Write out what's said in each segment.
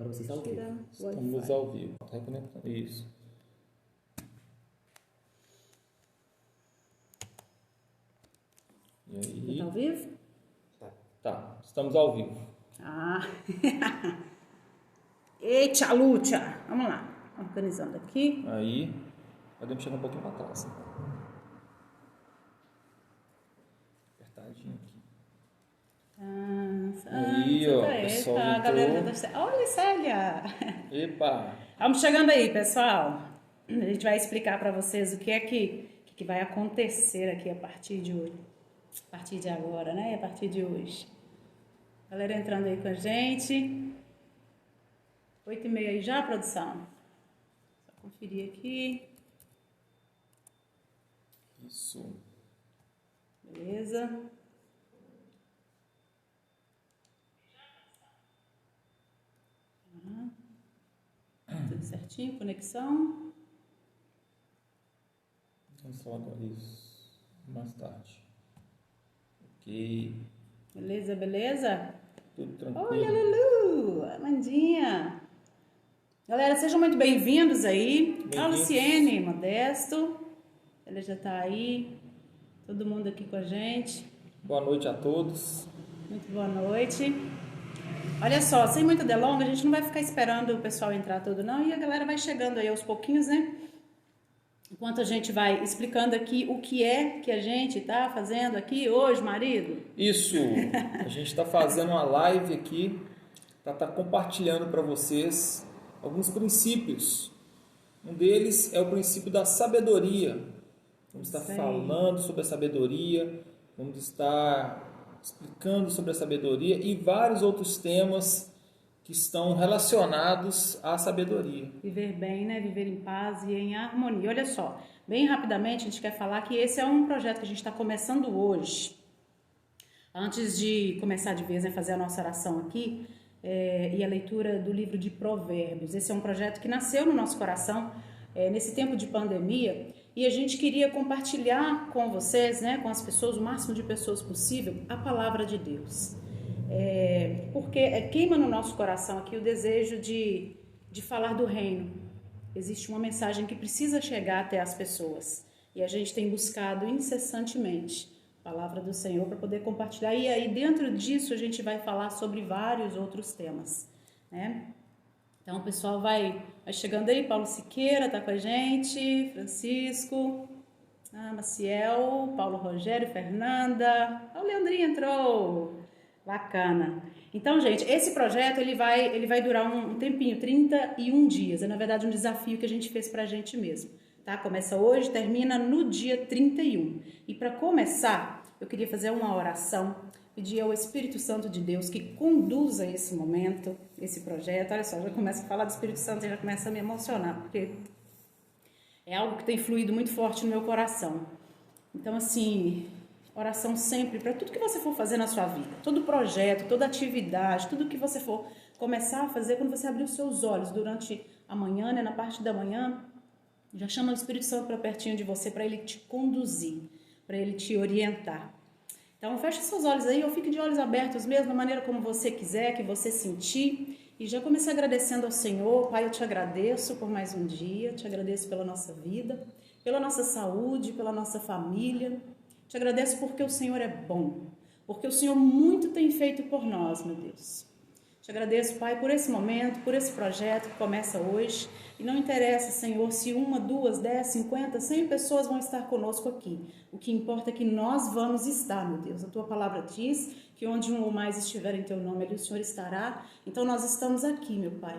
Agora vocês estão ao vivo. Estamos ao vivo. Tá reconectando. Isso. E aí? Tá ao vivo? Tá. Estamos ao vivo. Ah. Eita, luta. Vamos lá. Organizando aqui. Aí. Podemos chegar um pouquinho para trás. Apertadinho aqui. Aí, ó. Pessoal eita, a galera Olha, Célia. Epa. Vamos chegando aí, pessoal. A gente vai explicar para vocês o que é que vai acontecer aqui a partir de hoje. A partir de agora, né? A partir de hoje. Galera entrando aí com a gente. 8h30 aí já, produção? Só conferir aqui. Isso. Beleza. Tudo certinho, conexão. Vamos falar agora isso mais tarde. Ok. Beleza, beleza? Tudo tranquilo. Olha, Lulu, Amandinha. Galera, sejam muito bem-vindos aí. A Luciene, Modesto. Ela já tá aí. Todo mundo aqui com a gente. Boa noite a todos. Muito boa noite. Olha só, sem muita delonga, a gente não vai ficar esperando o pessoal entrar todo não, e a galera vai chegando aí aos pouquinhos, né? Enquanto a gente vai explicando aqui o que é que a gente tá fazendo aqui hoje, marido. Isso, a gente está fazendo uma live aqui para estar compartilhando para vocês alguns princípios. Um deles é o princípio da sabedoria. Vamos estar falando sobre a sabedoria, vamos estar explicando sobre a sabedoria e vários outros temas que estão relacionados à sabedoria. Viver bem, né? Viver em paz e em harmonia. Olha só, bem rapidamente a gente quer falar que esse é um projeto que a gente está começando hoje. Antes de começar de vez, né, fazer a nossa oração aqui e a leitura do livro de Provérbios. Esse é um projeto que nasceu no nosso coração nesse tempo de pandemia. E a gente queria compartilhar com vocês, né, com as pessoas, o máximo de pessoas possível, a palavra de Deus. Porque queima no nosso coração aqui o desejo de falar do reino. Existe uma mensagem que precisa chegar até as pessoas. E a gente tem buscado incessantemente a palavra do Senhor para poder compartilhar. E aí dentro disso a gente vai falar sobre vários outros temas, né? Então o pessoal vai chegando aí, Paulo Siqueira tá com a gente, Francisco, Maciel, Paulo Rogério, Fernanda, o Leandrinho entrou, bacana. Então, gente, esse projeto ele vai durar um tempinho, 31 dias, é na verdade um desafio que a gente fez pra gente mesmo, tá? Começa hoje, termina no dia 31. E para começar, eu queria fazer uma oração, pedir ao Espírito Santo de Deus que conduza esse momento, esse projeto. Olha só, já começo a falar do Espírito Santo e já começa a me emocionar, porque é algo que tem fluído muito forte no meu coração. Então, assim, oração sempre para tudo que você for fazer na sua vida, todo projeto, toda atividade, tudo que você for começar a fazer, quando você abrir os seus olhos durante a manhã, né, na parte da manhã, já chama o Espírito Santo para pertinho de você, para ele te conduzir, para ele te orientar. Então, feche seus olhos aí, ou fique de olhos abertos mesmo, da maneira como você quiser, que você sentir. E já comece agradecendo ao Senhor. Pai, eu te agradeço por mais um dia, te agradeço pela nossa vida, pela nossa saúde, pela nossa família. Te agradeço porque o Senhor é bom, porque o Senhor muito tem feito por nós, meu Deus. Te agradeço, Pai, por esse momento, por esse projeto que começa hoje. E não interessa, Senhor, se 1, 2, 10, 50, 100 pessoas vão estar conosco aqui. O que importa é que nós vamos estar, meu Deus. A Tua palavra diz que onde um ou mais estiver em Teu nome, ali o Senhor estará. Então nós estamos aqui, meu Pai,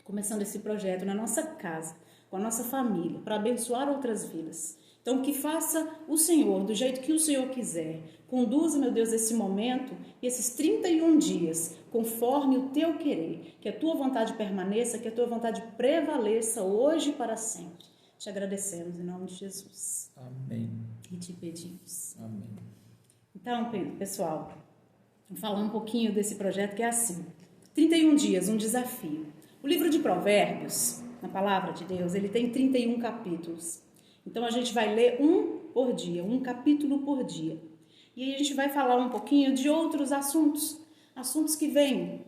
começando esse projeto na nossa casa, com a nossa família, para abençoar outras vidas. Então que faça o Senhor do jeito que o Senhor quiser. Conduza, meu Deus, esse momento e esses 31 dias, conforme o Teu querer. Que a Tua vontade permaneça, que a Tua vontade prevaleça hoje e para sempre. Te agradecemos em nome de Jesus. Amém. E te pedimos. Amém. Então, pessoal, vamos falar um pouquinho desse projeto que é assim. 31 dias, um desafio. O livro de Provérbios, na palavra de Deus, ele tem 31 capítulos. Então a gente vai ler um por dia, um capítulo por dia. E aí a gente vai falar um pouquinho de outros assuntos que vêm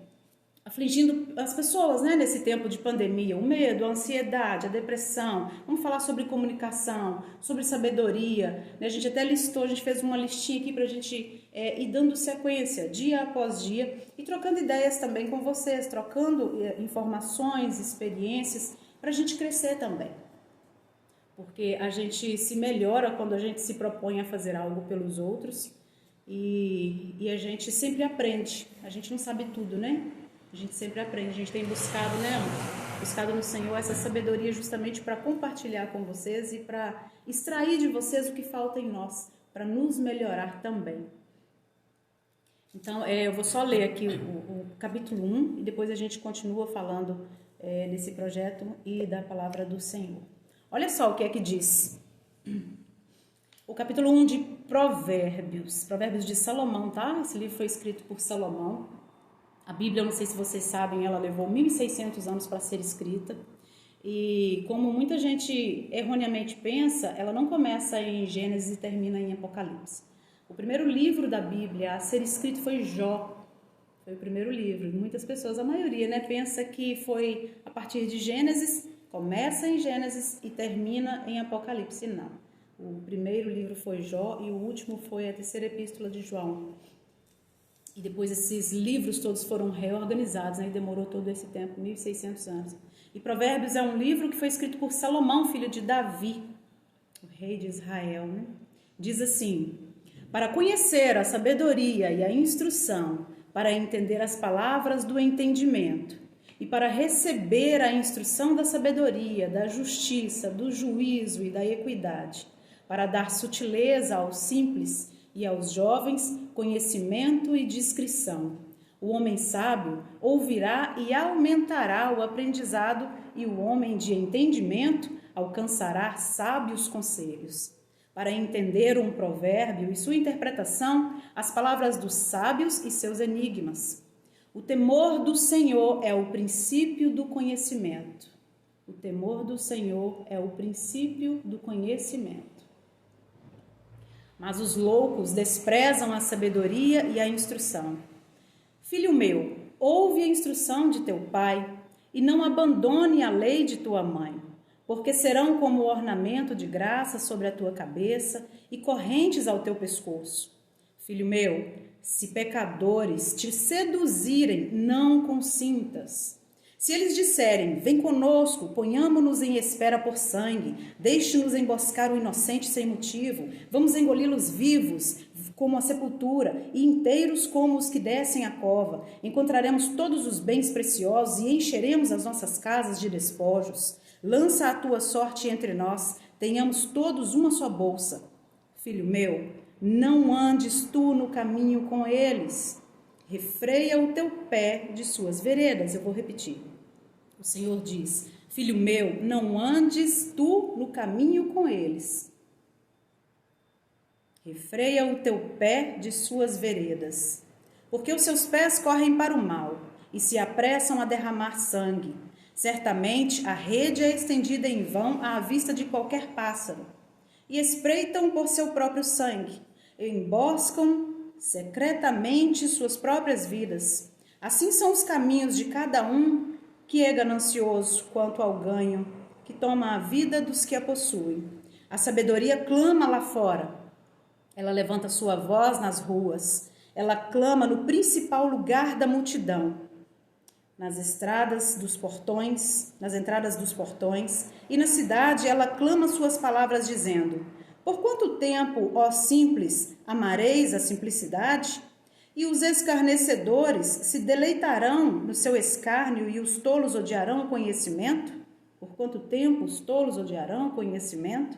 afligindo as pessoas, né, nesse tempo de pandemia, o medo, a ansiedade, a depressão. Vamos falar sobre comunicação, sobre sabedoria, né? A gente até listou, a gente fez uma listinha aqui para a gente ir dando sequência, dia após dia, e trocando ideias também com vocês, trocando informações, experiências, para a gente crescer também. Porque a gente se melhora quando a gente se propõe a fazer algo pelos outros e a gente sempre aprende. A gente não sabe tudo, né? A gente sempre aprende, a gente tem buscado, né? Buscado no Senhor essa sabedoria justamente para compartilhar com vocês e para extrair de vocês o que falta em nós, para nos melhorar também. Então, eu vou só ler aqui o capítulo 1 e depois a gente continua falando desse projeto e da palavra do Senhor. Olha só o que é que diz. O capítulo 1 de Provérbios, Provérbios de Salomão, tá? Esse livro foi escrito por Salomão. A Bíblia, eu não sei se vocês sabem, ela levou 1.600 anos para ser escrita. E como muita gente erroneamente pensa, ela não começa em Gênesis e termina em Apocalipse. O primeiro livro da Bíblia a ser escrito foi Jó. Foi o primeiro livro. Muitas pessoas, a maioria, né, pensa que foi a partir de Gênesis, começa em Gênesis e termina em Apocalipse. Não. O primeiro livro foi Jó e o último foi a terceira epístola de João. E depois esses livros todos foram reorganizados, né? E demorou todo esse tempo, 1.600 anos. E Provérbios é um livro que foi escrito por Salomão, filho de Davi, o rei de Israel, né? Diz assim: para conhecer a sabedoria e a instrução, para entender as palavras do entendimento, e para receber a instrução da sabedoria, da justiça, do juízo e da equidade, para dar sutileza aos simples e aos jovens conhecimento e discrição. O homem sábio ouvirá e aumentará o aprendizado, e o homem de entendimento alcançará sábios conselhos. Para entender um provérbio e sua interpretação, as palavras dos sábios e seus enigmas. O temor do Senhor é o princípio do conhecimento. O temor do Senhor é o princípio do conhecimento. Mas os loucos desprezam a sabedoria e a instrução. Filho meu, ouve a instrução de teu pai e não abandone a lei de tua mãe, porque serão como ornamento de graça sobre a tua cabeça e correntes ao teu pescoço. Filho meu, se pecadores te seduzirem, não consintas. Se eles disserem, vem conosco, ponhamo-nos em espera por sangue, deixe-nos emboscar o inocente sem motivo, vamos engoli-los vivos como a sepultura e inteiros como os que descem a cova, encontraremos todos os bens preciosos e encheremos as nossas casas de despojos. Lança a tua sorte entre nós, tenhamos todos uma só bolsa. Filho meu, não andes tu no caminho com eles, refreia o teu pé de suas veredas. Eu vou repetir. O Senhor diz, filho meu, não andes tu no caminho com eles. Refreia o teu pé de suas veredas, porque os seus pés correm para o mal e se apressam a derramar sangue. Certamente a rede é estendida em vão à vista de qualquer pássaro, e espreitam por seu próprio sangue, e emboscam secretamente suas próprias vidas. Assim são os caminhos de cada um que é ganancioso quanto ao ganho, que toma a vida dos que a possuem. A sabedoria clama lá fora, ela levanta sua voz nas ruas, ela clama no principal lugar da multidão, nas entradas dos portões, e na cidade ela clama suas palavras dizendo, por quanto tempo, ó simples, amareis a simplicidade? E os escarnecedores se deleitarão no seu escárnio e os tolos odiarão o conhecimento? Por quanto tempo os tolos odiarão o conhecimento?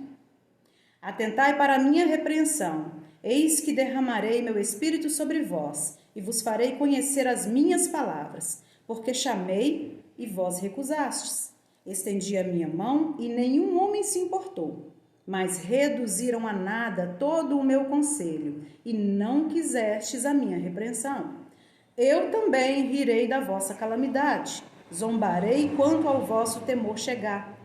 Atentai para a minha repreensão, eis que derramarei meu espírito sobre vós, e vos farei conhecer as minhas palavras, porque chamei e vós recusastes. Estendi a minha mão e nenhum homem se importou, mas reduziram a nada todo o meu conselho, e não quisestes a minha repreensão. Eu também rirei da vossa calamidade, zombarei quanto ao vosso temor chegar.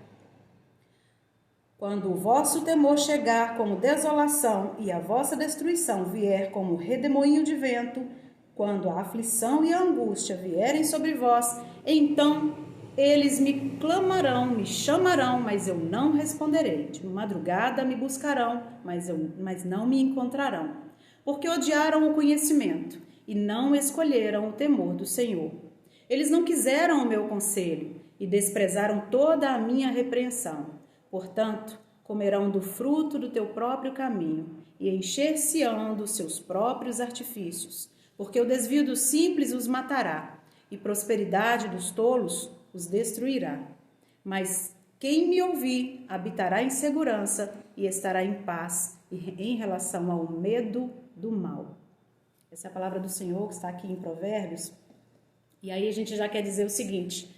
Quando o vosso temor chegar como desolação e a vossa destruição vier como redemoinho de vento, Quando a aflição e a angústia vierem sobre vós, então eles me clamarão, me chamarão, mas eu não responderei. De madrugada me buscarão, mas não me encontrarão. Porque odiaram o conhecimento e não escolheram o temor do Senhor. Eles não quiseram o meu conselho e desprezaram toda a minha repreensão. Portanto, comerão do fruto do teu próprio caminho e encher-se-ão dos seus próprios artifícios. Porque o desvio dos simples os matará e prosperidade dos tolos os destruirá. Mas quem me ouvir habitará em segurança e estará em paz em relação ao medo do mal. Essa é a palavra do Senhor que está aqui em Provérbios. E aí a gente já quer dizer o seguinte,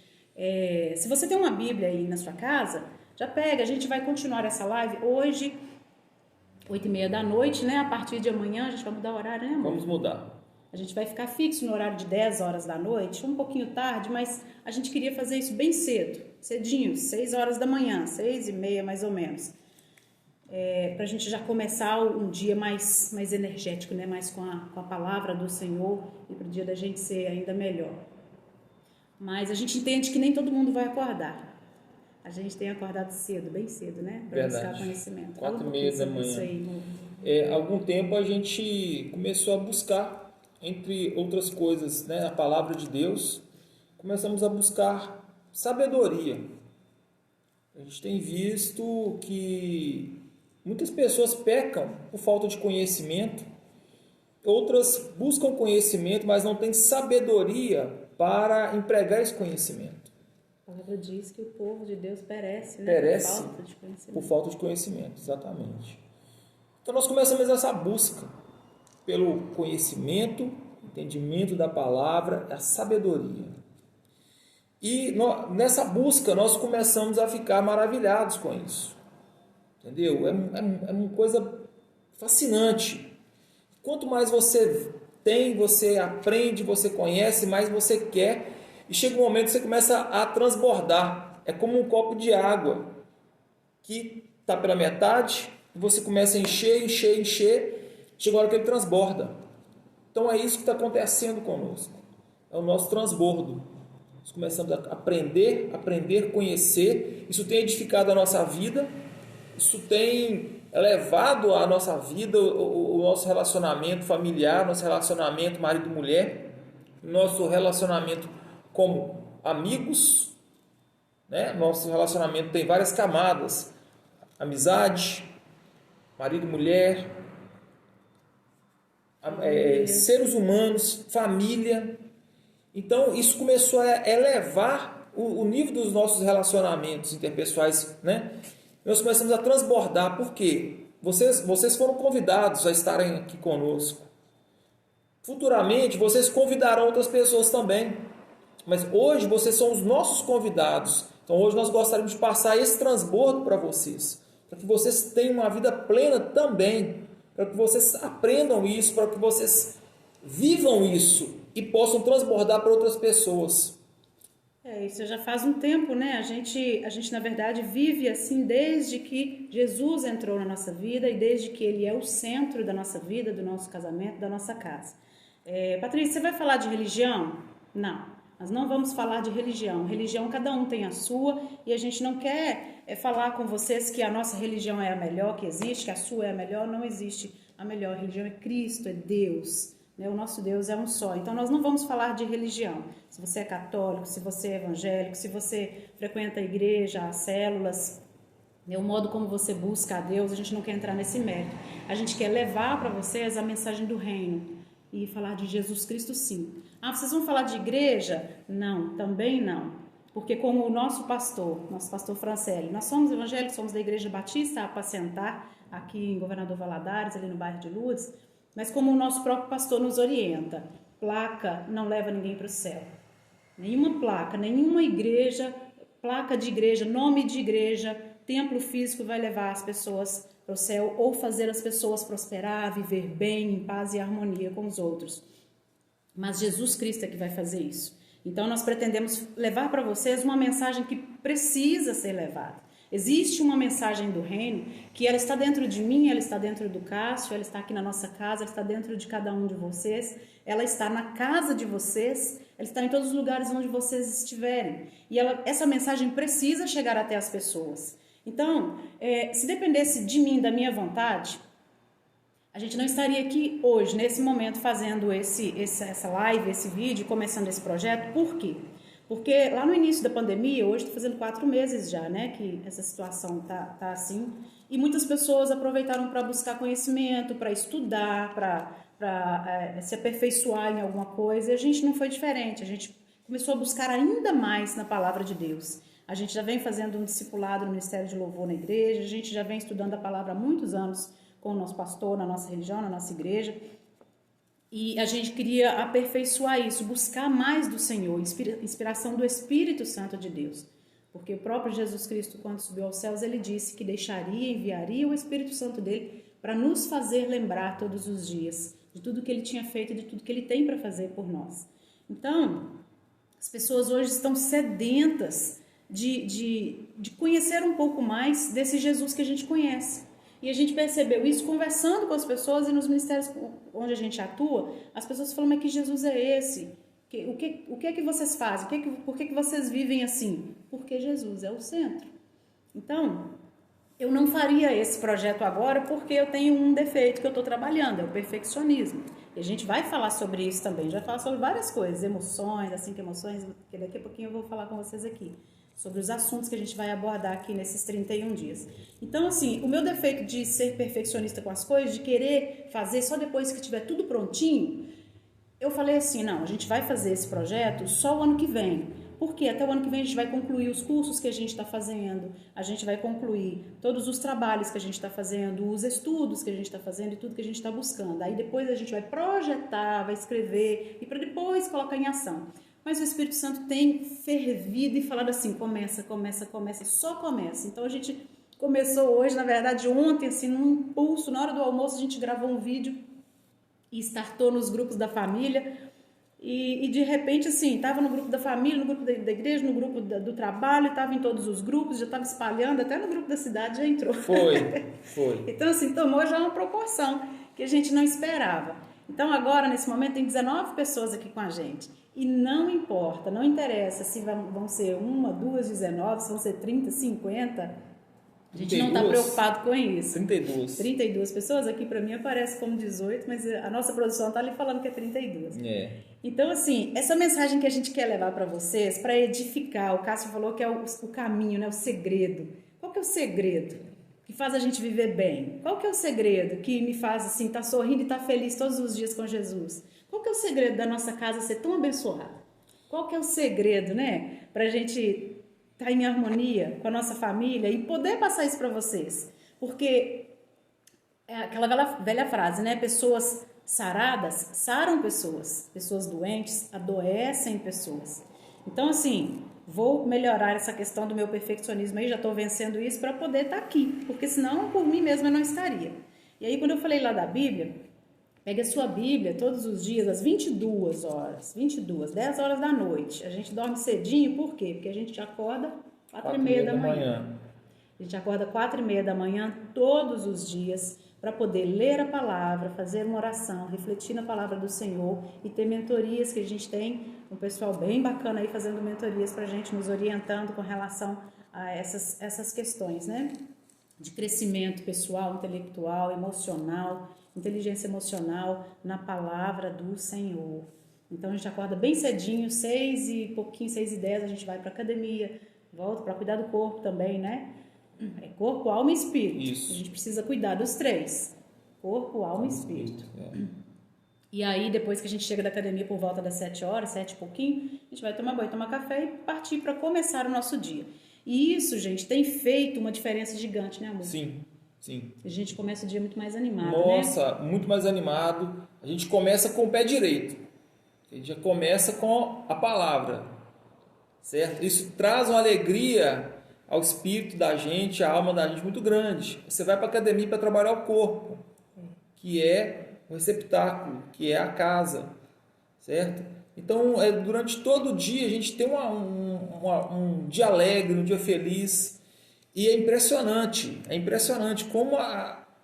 se você tem uma Bíblia aí na sua casa, já pega, a gente vai continuar essa live hoje, 8h30 da noite, né? A partir de amanhã a gente vai mudar o horário, né, amor? Vamos mudar. A gente vai ficar fixo no horário de 10 horas da noite, um pouquinho tarde, mas a gente queria fazer isso bem cedo, cedinho, 6 horas da manhã, 6h30 mais ou menos. Para a gente já começar um dia mais energético, né? Mais com a palavra do Senhor e para o dia da gente ser ainda melhor. Mas a gente entende que nem todo mundo vai acordar. A gente tem acordado cedo, bem cedo, né? Para buscar conhecimento. 4h30 da manhã. Há algum tempo a gente começou a buscar, entre outras coisas, né, a palavra de Deus, começamos a buscar sabedoria. A gente tem visto que muitas pessoas pecam por falta de conhecimento, outras buscam conhecimento, mas não têm sabedoria para empregar esse conhecimento. A palavra diz que o povo de Deus perece, né? Perece por falta de conhecimento. Por falta de conhecimento, exatamente. Então nós começamos essa busca pelo conhecimento, entendimento da palavra, a sabedoria. E nessa busca nós começamos a ficar maravilhados com isso. Entendeu? É uma coisa fascinante. Quanto mais você tem, você aprende, você conhece, mais você quer. E chega um momento que você começa a transbordar. É como um copo de água que está pela metade, e você começa a encher. Chega a hora que ele transborda. Então é isso que está acontecendo conosco. É o nosso transbordo. Nós começamos a aprender, conhecer. Isso tem edificado a nossa vida. Isso tem elevado a nossa vida, o nosso relacionamento familiar, nosso relacionamento marido-mulher, nosso relacionamento como amigos, né? Nosso relacionamento tem várias camadas: amizade, marido-mulher, seres humanos, família. Então isso começou a elevar o nível dos nossos relacionamentos interpessoais, né? Nós começamos a transbordar. Por quê? Vocês foram convidados a estarem aqui conosco. Futuramente vocês convidarão outras pessoas também, mas hoje vocês são os nossos convidados. Então hoje nós gostaríamos de passar esse transbordo para vocês, para que vocês tenham uma vida plena também, para que vocês aprendam isso, para que vocês vivam isso e possam transbordar para outras pessoas. Isso já faz um tempo, né? A gente na verdade vive assim desde que Jesus entrou na nossa vida e desde que Ele é o centro da nossa vida, do nosso casamento, da nossa casa. Patrícia, você vai falar de religião? Não, nós não vamos falar de religião. Religião, cada um tem a sua e a gente não quer falar com vocês que a nossa religião é a melhor que existe, que a sua é a melhor. Não existe a melhor religião, é Cristo, é Deus. O nosso Deus é um só. Então nós não vamos falar de religião. Se você é católico, se você é evangélico, se você frequenta a igreja, as células, o modo como você busca a Deus, a gente não quer entrar nesse mérito. A gente quer levar para vocês a mensagem do reino e falar de Jesus Cristo, sim. Vocês vão falar de igreja? Não, também não. Porque como o nosso pastor Francelli, nós somos evangélicos, somos da Igreja Batista Apacentar, aqui em Governador Valadares, ali no bairro de Lourdes. Mas como o nosso próprio pastor nos orienta, placa não leva ninguém para o céu. Nenhuma placa, nenhuma igreja, placa de igreja, nome de igreja, templo físico vai levar as pessoas para o céu ou fazer as pessoas prosperar, viver bem, em paz e harmonia com os outros. Mas Jesus Cristo é que vai fazer isso. Então nós pretendemos levar para vocês uma mensagem que precisa ser levada. Existe uma mensagem do reino que ela está dentro de mim, ela está dentro do Cássio, ela está aqui na nossa casa, ela está dentro de cada um de vocês, ela está na casa de vocês, ela está em todos os lugares onde vocês estiverem. E essa mensagem precisa chegar até as pessoas. Então, se dependesse de mim, da minha vontade, a gente não estaria aqui hoje, nesse momento, fazendo essa live, esse vídeo, começando esse projeto. Por quê? Porque lá no início da pandemia, hoje estou fazendo 4 meses já, né, que essa situação tá assim, e muitas pessoas aproveitaram para buscar conhecimento, para estudar, para se aperfeiçoar em alguma coisa, e a gente não foi diferente, a gente começou a buscar ainda mais na palavra de Deus. A gente já vem fazendo um discipulado no Ministério de Louvor na igreja, a gente já vem estudando a palavra há muitos anos com o nosso pastor, na nossa religião, na nossa igreja, e a gente queria aperfeiçoar isso, buscar mais do Senhor, inspiração do Espírito Santo de Deus. Porque o próprio Jesus Cristo, quando subiu aos céus, ele disse que enviaria o Espírito Santo dele para nos fazer lembrar todos os dias de tudo que ele tinha feito, de tudo que ele tem para fazer por nós. Então, as pessoas hoje estão sedentas de conhecer um pouco mais desse Jesus que a gente conhece. E a gente percebeu isso conversando com as pessoas e nos ministérios onde a gente atua, as pessoas falam, mas que Jesus é esse? O que é que vocês fazem? Por que vocês vivem assim? Porque Jesus é o centro. Então, eu não faria esse projeto agora porque eu tenho um defeito que eu estou trabalhando, é o perfeccionismo. E a gente vai falar sobre isso também, já vai falar sobre várias coisas, emoções, que daqui a pouquinho eu vou falar com vocês aqui. Sobre os assuntos que a gente vai abordar aqui nesses 31 dias. Então, assim, o meu defeito de ser perfeccionista com as coisas, de querer fazer só depois que tiver tudo prontinho, eu falei assim, não, a gente vai fazer esse projeto só o ano que vem. Porque até o ano que vem a gente vai concluir os cursos que a gente está fazendo, a gente vai concluir todos os trabalhos que a gente está fazendo, os estudos que a gente está fazendo e tudo que a gente está buscando. Aí depois a gente vai projetar, vai escrever e para depois colocar em ação. Mas o Espírito Santo tem fervido e falado assim, começa, só começa. Então a gente começou hoje, na verdade ontem, assim, num impulso, na hora do almoço a gente gravou um vídeo e startou nos grupos da família e de repente, assim, estava no grupo da família, no grupo da igreja, no grupo do trabalho, estava em todos os grupos, já estava espalhando, até no grupo da cidade já entrou. Foi. Então, assim, tomou já uma proporção que a gente não esperava. Então agora, nesse momento, tem 19 pessoas aqui com a gente. E não importa, não interessa se vão ser 1, 2, 19, se vão ser 30, 50. A gente 32, não está preocupado com isso. 32 pessoas, aqui para mim aparece como 18, mas a nossa produção está ali falando que é 32. Então, assim, essa mensagem que a gente quer levar para vocês, para edificar, o Cássio falou que é o caminho, né, o segredo. Qual que é o segredo que faz a gente viver bem? Qual que é o segredo que me faz, assim, estar sorrindo e estar feliz todos os dias com Jesus? Qual que é o segredo da nossa casa ser tão abençoada? Qual que é o segredo, né, para a gente estar em harmonia com a nossa família e poder passar isso para vocês? Porque é aquela velha frase, né, pessoas saradas saram pessoas, pessoas doentes adoecem pessoas. Então, assim, vou melhorar essa questão do meu perfeccionismo aí, já estou vencendo isso para poder estar aqui, porque senão por mim mesma eu não estaria. E aí quando eu falei lá da Bíblia, pegue a sua Bíblia todos os dias, às 22 horas, 10 horas da noite. A gente dorme cedinho, por quê? Porque a gente acorda 4h30 da manhã. A gente acorda 4h30 da manhã todos os dias para poder ler a palavra, fazer uma oração, refletir na palavra do Senhor e ter mentorias que a gente tem, um pessoal bem bacana aí fazendo mentorias para a gente, nos orientando com relação a essas questões, né? De crescimento pessoal, intelectual, emocional, inteligência emocional na palavra do Senhor. Então a gente acorda bem cedinho, 6h10, a gente vai para academia, volta para cuidar do corpo também, né? É corpo, alma e espírito. Isso. A gente precisa cuidar dos 3. Corpo, alma e espírito. E aí, depois que a gente chega da academia por volta das 7 horas, 7 e pouquinho, a gente vai tomar banho, tomar café e partir para começar o nosso dia. E isso, gente, tem feito uma diferença gigante, né, amor? Sim. A gente começa o dia muito mais animado, Nossa, né? Muito mais animado. A gente começa com o pé direito. A gente já começa com a palavra, certo? Isso traz uma alegria ao espírito da gente, à alma da gente muito grande. Você vai para a academia para trabalhar o corpo, que é o receptáculo, que é a casa, certo? Então, durante todo o dia, a gente tem um dia alegre, um dia feliz. E é impressionante como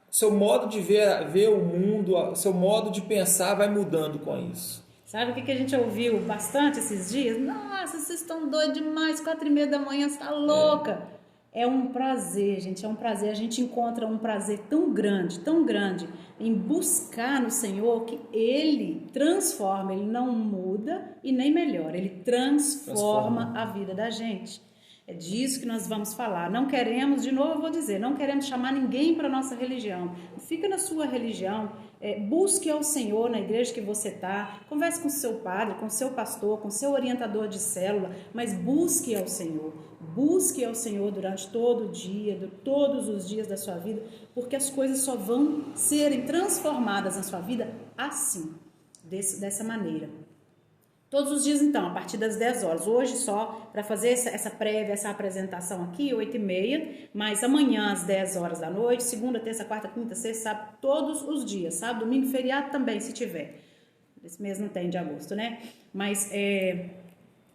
seu modo de ver o mundo, seu modo de pensar vai mudando com isso. Sabe o que a gente ouviu bastante esses dias? Nossa, vocês estão doidos demais, 4:30 da manhã, você tá louca. É um prazer, gente, é um prazer. A gente encontra um prazer tão grande em buscar no Senhor que Ele transforma, Ele não muda e nem melhora, Ele transforma a vida da gente. É disso que nós vamos falar. Não queremos, de novo eu vou dizer, não queremos chamar ninguém para a nossa religião. Fica na sua religião, busque ao Senhor na igreja que você está, converse com seu padre, com seu pastor, com seu orientador de célula, mas busque ao Senhor. Busque ao Senhor durante todo o dia, todos os dias da sua vida, porque as coisas só vão serem transformadas na sua vida assim, dessa maneira. Todos os dias, então, a partir das 10 horas. Hoje só para fazer essa prévia, essa apresentação aqui, 8:30, mas amanhã às 10 horas da noite, segunda, terça, quarta, quinta, sexta, sábado, todos os dias, sábado, domingo, feriado também, se tiver. Esse mês não tem de agosto, né? Mas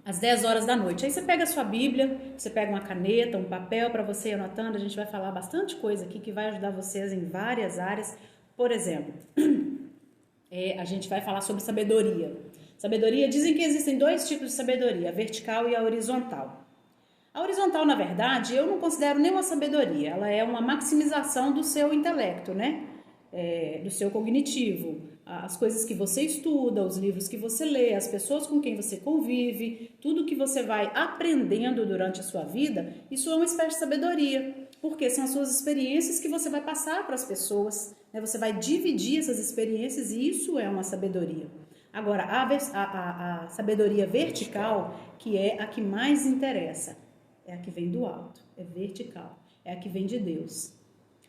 às 10 horas da noite. Aí você pega a sua Bíblia, você pega uma caneta, um papel para você ir anotando. A gente vai falar bastante coisa aqui que vai ajudar vocês em várias áreas. Por exemplo, a gente vai falar sobre sabedoria. Sabedoria, dizem que existem 2 tipos de sabedoria, a vertical e a horizontal. A horizontal, na verdade, eu não considero nem uma sabedoria, ela é uma maximização do seu intelecto, né? Do seu cognitivo, as coisas que você estuda, os livros que você lê, as pessoas com quem você convive, tudo que você vai aprendendo durante a sua vida, isso é uma espécie de sabedoria, porque são as suas experiências que você vai passar para as pessoas, né? Você vai dividir essas experiências e isso é uma sabedoria. Agora, a sabedoria vertical, que é a que mais interessa, é a que vem do alto, é vertical, é a que vem de Deus.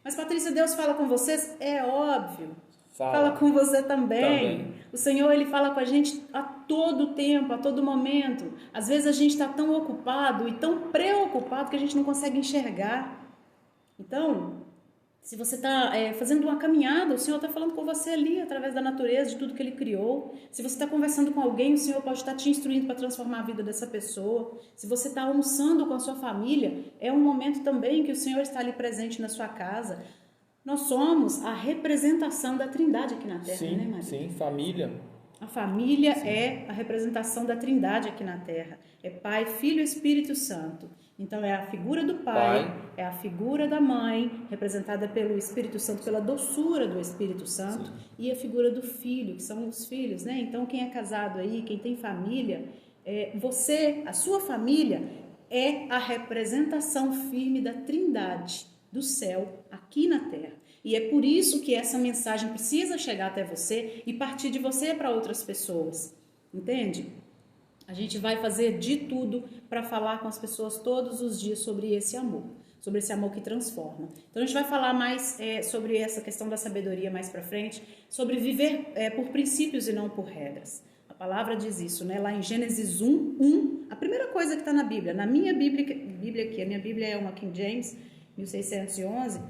Mas, Patrícia, Deus fala com vocês? É óbvio. Fala com você também. O Senhor, Ele fala com a gente a todo tempo, a todo momento. Às vezes a gente está tão ocupado e tão preocupado que a gente não consegue enxergar. Então, se você está fazendo uma caminhada, o Senhor está falando com você ali, através da natureza, de tudo que Ele criou. Se você está conversando com alguém, o Senhor pode estar te instruindo para transformar a vida dessa pessoa. Se você está almoçando com a sua família, é um momento também que o Senhor está ali presente na sua casa. Nós somos a representação da Trindade aqui na Terra, sim, né, Maria? Sim, família. A família é a representação da Trindade aqui na Terra. É Pai, Filho e Espírito Santo. Então é a figura do pai, é a figura da mãe, representada pelo Espírito Santo, pela doçura do Espírito Santo, e a figura do filho, que são os filhos, né? Então quem é casado aí, quem tem família, você, a sua família, é a representação firme da Trindade, do céu, aqui na Terra. E é por isso que essa mensagem precisa chegar até você e partir de você para outras pessoas, entende? A gente vai fazer de tudo para falar com as pessoas todos os dias sobre esse amor que transforma. Então a gente vai falar mais sobre essa questão da sabedoria mais para frente, sobre viver por princípios e não por regras. A palavra diz isso, né? Lá em Gênesis 1, a primeira coisa que está na Bíblia, na minha Bíblia aqui, a minha Bíblia é uma King James, 1611.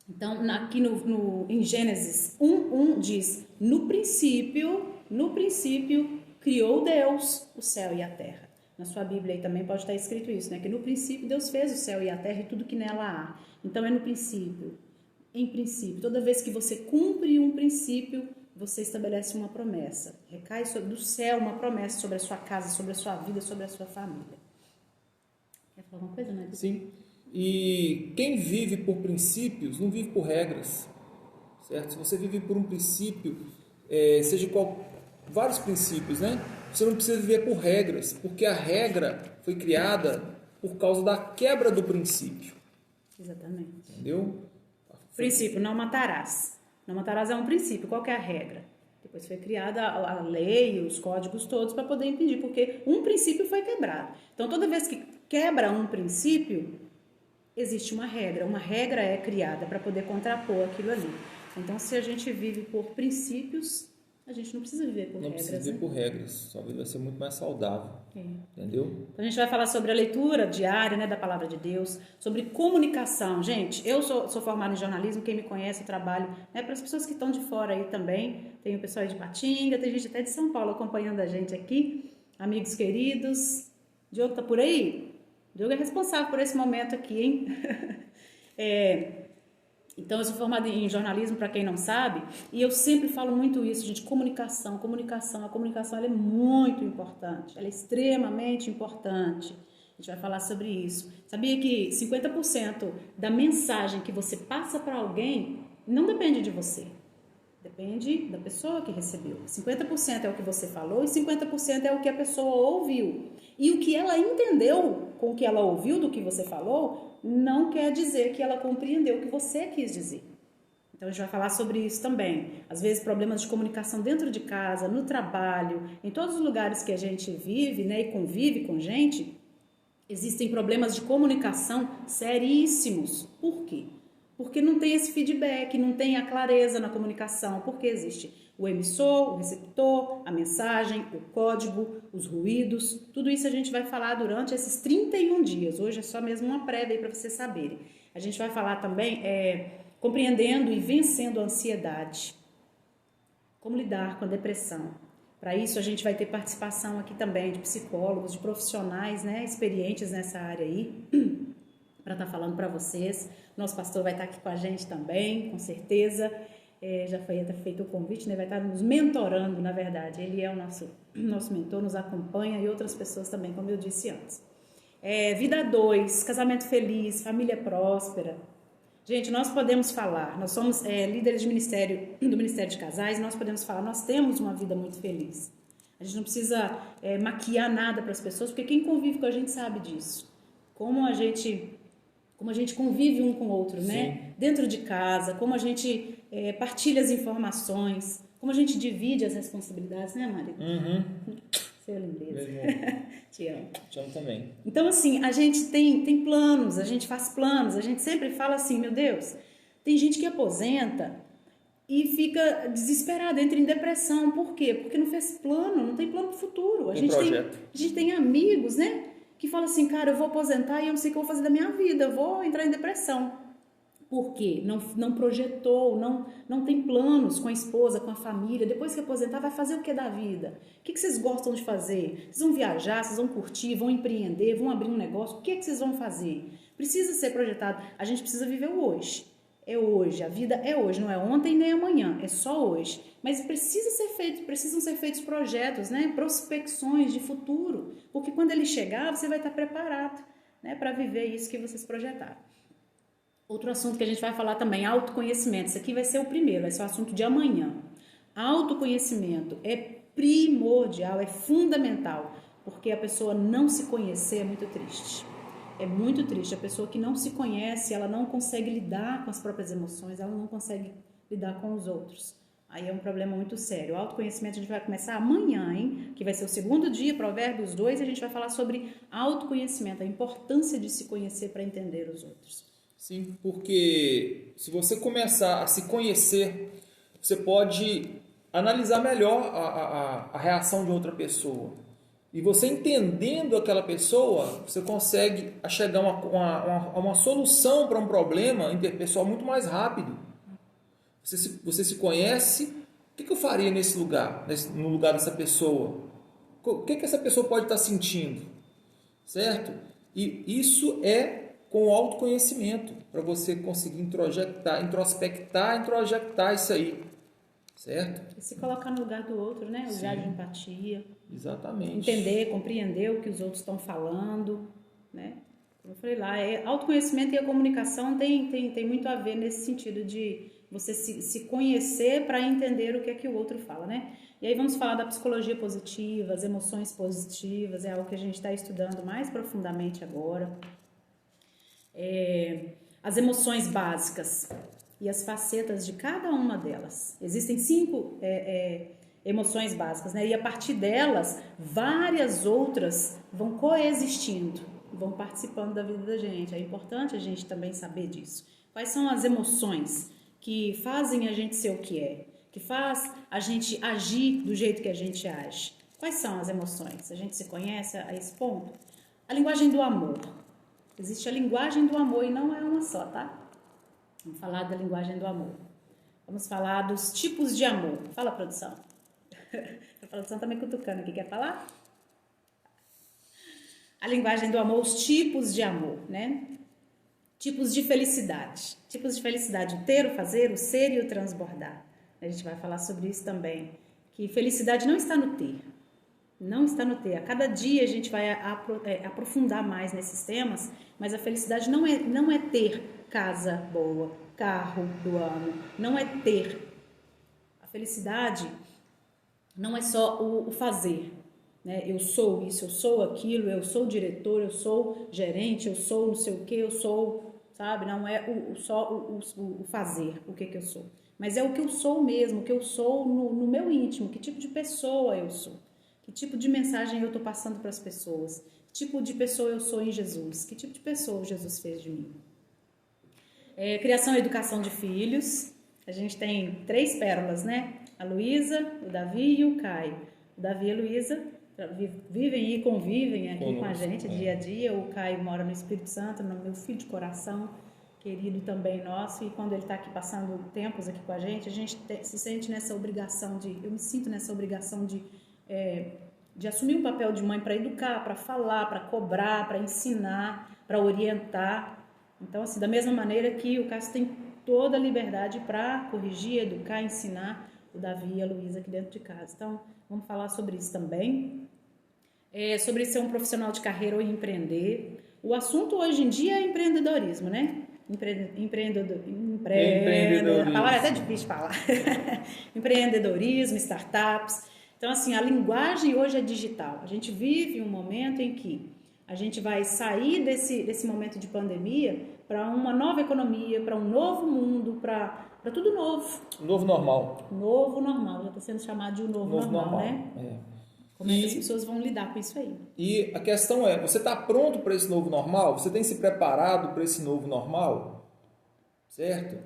Então aqui em Gênesis 1 diz, no princípio criou Deus o céu e a terra. Na sua Bíblia aí também pode estar escrito isso, né? Que no princípio Deus fez o céu e a terra e tudo que nela há. Então é no princípio. Em princípio, toda vez que você cumpre um princípio, você estabelece uma promessa. Recai do céu uma promessa sobre a sua casa, sobre a sua vida, sobre a sua família. Quer falar alguma coisa, né? Sim. E quem vive por princípios não vive por regras, certo? Se você vive por um princípio, vários princípios, né? Você não precisa viver por regras, porque a regra foi criada por causa da quebra do princípio. Exatamente. Entendeu? Princípio, não matarás. Não matarás é um princípio. Qual que é a regra? Depois foi criada a lei, os códigos todos para poder impedir, porque um princípio foi quebrado. Então, toda vez que quebra um princípio, existe uma regra. Uma regra é criada para poder contrapor aquilo ali. Então, se a gente vive por princípios, a gente não precisa viver por regras. Não precisa viver por regras. Sua vida vai ser muito mais saudável. Entendeu? Então, a gente vai falar sobre a leitura diária, né, da Palavra de Deus, sobre comunicação. Gente, eu sou formada em jornalismo, quem me conhece, eu trabalho, né, para as pessoas que estão de fora aí também. Tem o pessoal aí de Patinga, tem gente até de São Paulo acompanhando a gente aqui. Amigos queridos. Diogo tá por aí? Diogo é responsável por esse momento aqui, hein? Então, eu sou formada em jornalismo, para quem não sabe, e eu sempre falo muito isso, gente, comunicação. A comunicação ela é muito importante, ela é extremamente importante. A gente vai falar sobre isso. Sabia que 50% da mensagem que você passa para alguém não depende de você. Depende da pessoa que recebeu. 50% é o que você falou e 50% é o que a pessoa ouviu. E o que ela entendeu com o que ela ouviu do que você falou não quer dizer que ela compreendeu o que você quis dizer. Então a gente vai falar sobre isso também. Às vezes problemas de comunicação dentro de casa, no trabalho, em todos os lugares que a gente vive, né, e convive com gente, existem problemas de comunicação seríssimos. Por quê? Porque não tem esse feedback, não tem a clareza na comunicação, porque existe o emissor, o receptor, a mensagem, o código, os ruídos, tudo isso a gente vai falar durante esses 31 dias. Hoje é só mesmo uma prévia aí para vocês saberem. A gente vai falar também compreendendo e vencendo a ansiedade, como lidar com a depressão. Para isso a gente vai ter participação aqui também de psicólogos, de profissionais, né, experientes nessa área aí, para estar falando para vocês. Nosso pastor vai estar aqui com a gente também, com certeza. Já foi até feito o convite, né? Vai estar nos mentorando, na verdade. Ele é o nosso mentor, nos acompanha e outras pessoas também, como eu disse antes. Vida 2, casamento feliz, família próspera. Gente, nós podemos falar, nós somos líderes de ministério, do Ministério de Casais, nós podemos falar, nós temos uma vida muito feliz. A gente não precisa maquiar nada para as pessoas, porque quem convive com a gente sabe disso. Como a gente convive um com o outro, né? Dentro de casa, como a gente partilha as informações, como a gente divide as responsabilidades, né, Maria? Uhum. Você é lindeza. Te amo. Te amo também. Então, assim, a gente tem planos, a gente faz planos, a gente sempre fala assim, meu Deus, tem gente que aposenta e fica desesperada, entra em depressão. Por quê? Porque não fez plano, não tem plano pro futuro. A gente tem amigos, né? Que fala assim, cara, eu vou aposentar e eu não sei o que eu vou fazer da minha vida, eu vou entrar em depressão. Por quê? Não projetou, não tem planos com a esposa, com a família. Depois que aposentar, vai fazer o que da vida? O que vocês gostam de fazer? Vocês vão viajar, vocês vão curtir, vão empreender, vão abrir um negócio? O que vocês vão fazer? Precisa ser projetado. A gente precisa viver o hoje. É hoje, a vida é hoje, não é ontem nem amanhã, é só hoje. Mas precisam ser feitos projetos, né? Prospecções de futuro, porque quando ele chegar, você vai estar preparado, né? Para viver isso que vocês projetaram. Outro assunto que a gente vai falar também, autoconhecimento. Isso aqui vai ser o primeiro, vai ser o assunto de amanhã. Autoconhecimento é primordial, é fundamental, porque a pessoa não se conhecer é muito triste. É muito triste. A pessoa que não se conhece, ela não consegue lidar com as próprias emoções, ela não consegue lidar com os outros. Aí é um problema muito sério. O autoconhecimento a gente vai começar amanhã, hein? Que vai ser o segundo dia, Provérbios 2, e a gente vai falar sobre autoconhecimento, a importância de se conhecer para entender os outros. Sim, porque se você começar a se conhecer, você pode analisar melhor a reação de outra pessoa. E você entendendo aquela pessoa, você consegue chegar a uma solução para um problema interpessoal muito mais rápido. Você se conhece, o que eu faria nesse lugar, no lugar dessa pessoa? O que essa pessoa pode estar sentindo? Certo? E isso é com o autoconhecimento, para você conseguir introspectar, introjectar isso aí. Certo? E se colocar no lugar do outro, né? Lugar de empatia. Exatamente. Entender, compreender o que os outros estão falando, né? Como eu falei lá, autoconhecimento e a comunicação tem muito a ver nesse sentido de você se conhecer para entender o que é que o outro fala, né? E aí vamos falar da psicologia positiva, as emoções positivas, é algo que a gente está estudando mais profundamente agora. As emoções básicas e as facetas de cada uma delas. Existem 5 emoções básicas, né? E a partir delas, várias outras vão coexistindo, vão participando da vida da gente. É importante a gente também saber disso. Quais são as emoções que fazem a gente ser o que é? Que faz a gente agir do jeito que a gente age? Quais são as emoções? A gente se conhece a esse ponto? A linguagem do amor. Existe a linguagem do amor e não é uma só, tá? Vamos falar da linguagem do amor. Vamos falar dos tipos de amor. Fala, produção. A produção tá me cutucando aqui. Quer falar? A linguagem do amor, os tipos de amor, né? Tipos de felicidade. Tipos de felicidade, o ter, o fazer, o ser e o transbordar. A gente vai falar sobre isso também. Que felicidade não está no ter. Não está no ter. A cada dia a gente vai aprofundar mais nesses temas, mas a felicidade não é ter casa boa, carro do ano, não é ter. A felicidade não é só o fazer, né? Eu sou isso, eu sou aquilo, eu sou diretor, eu sou gerente, eu sou não sei o que, eu sou, sabe? Não é só o fazer, o que eu sou. Mas é o que eu sou mesmo, o que eu sou no meu íntimo, que tipo de pessoa eu sou. Que tipo de mensagem eu estou passando para as pessoas? Que tipo de pessoa eu sou em Jesus? Que tipo de pessoa Jesus fez de mim? Criação e educação de filhos. A gente tem 3 pérolas, né? A Luísa, o Davi e o Caio. O Davi e a Luísa vivem e convivem aqui com a gente dia a dia. O Caio mora no Espírito Santo, no meu filho de coração, querido também nosso. E quando ele está aqui passando tempos aqui com a gente se sente nessa obrigação eu me sinto nessa obrigação de assumir um papel de mãe para educar, para falar, para cobrar, para ensinar, para orientar. Então, assim, da mesma maneira que o Cássio tem toda a liberdade para corrigir, educar, ensinar o Davi e a Luísa aqui dentro de casa. Então, vamos falar sobre isso também. Sobre ser um profissional de carreira ou empreender. O assunto hoje em dia é empreendedorismo, né? Empreendedorismo. A palavra é até difícil de falar. Empreendedorismo, startups. Então, assim, a linguagem hoje é digital. A gente vive um momento em que a gente vai sair desse momento de pandemia para uma nova economia, para um novo mundo, para tudo novo. Novo normal. Novo normal, já está sendo chamado de novo normal, né? Como é que as pessoas vão lidar com isso aí? E a questão é, você está pronto para esse novo normal? Você tem se preparado para esse novo normal? Certo?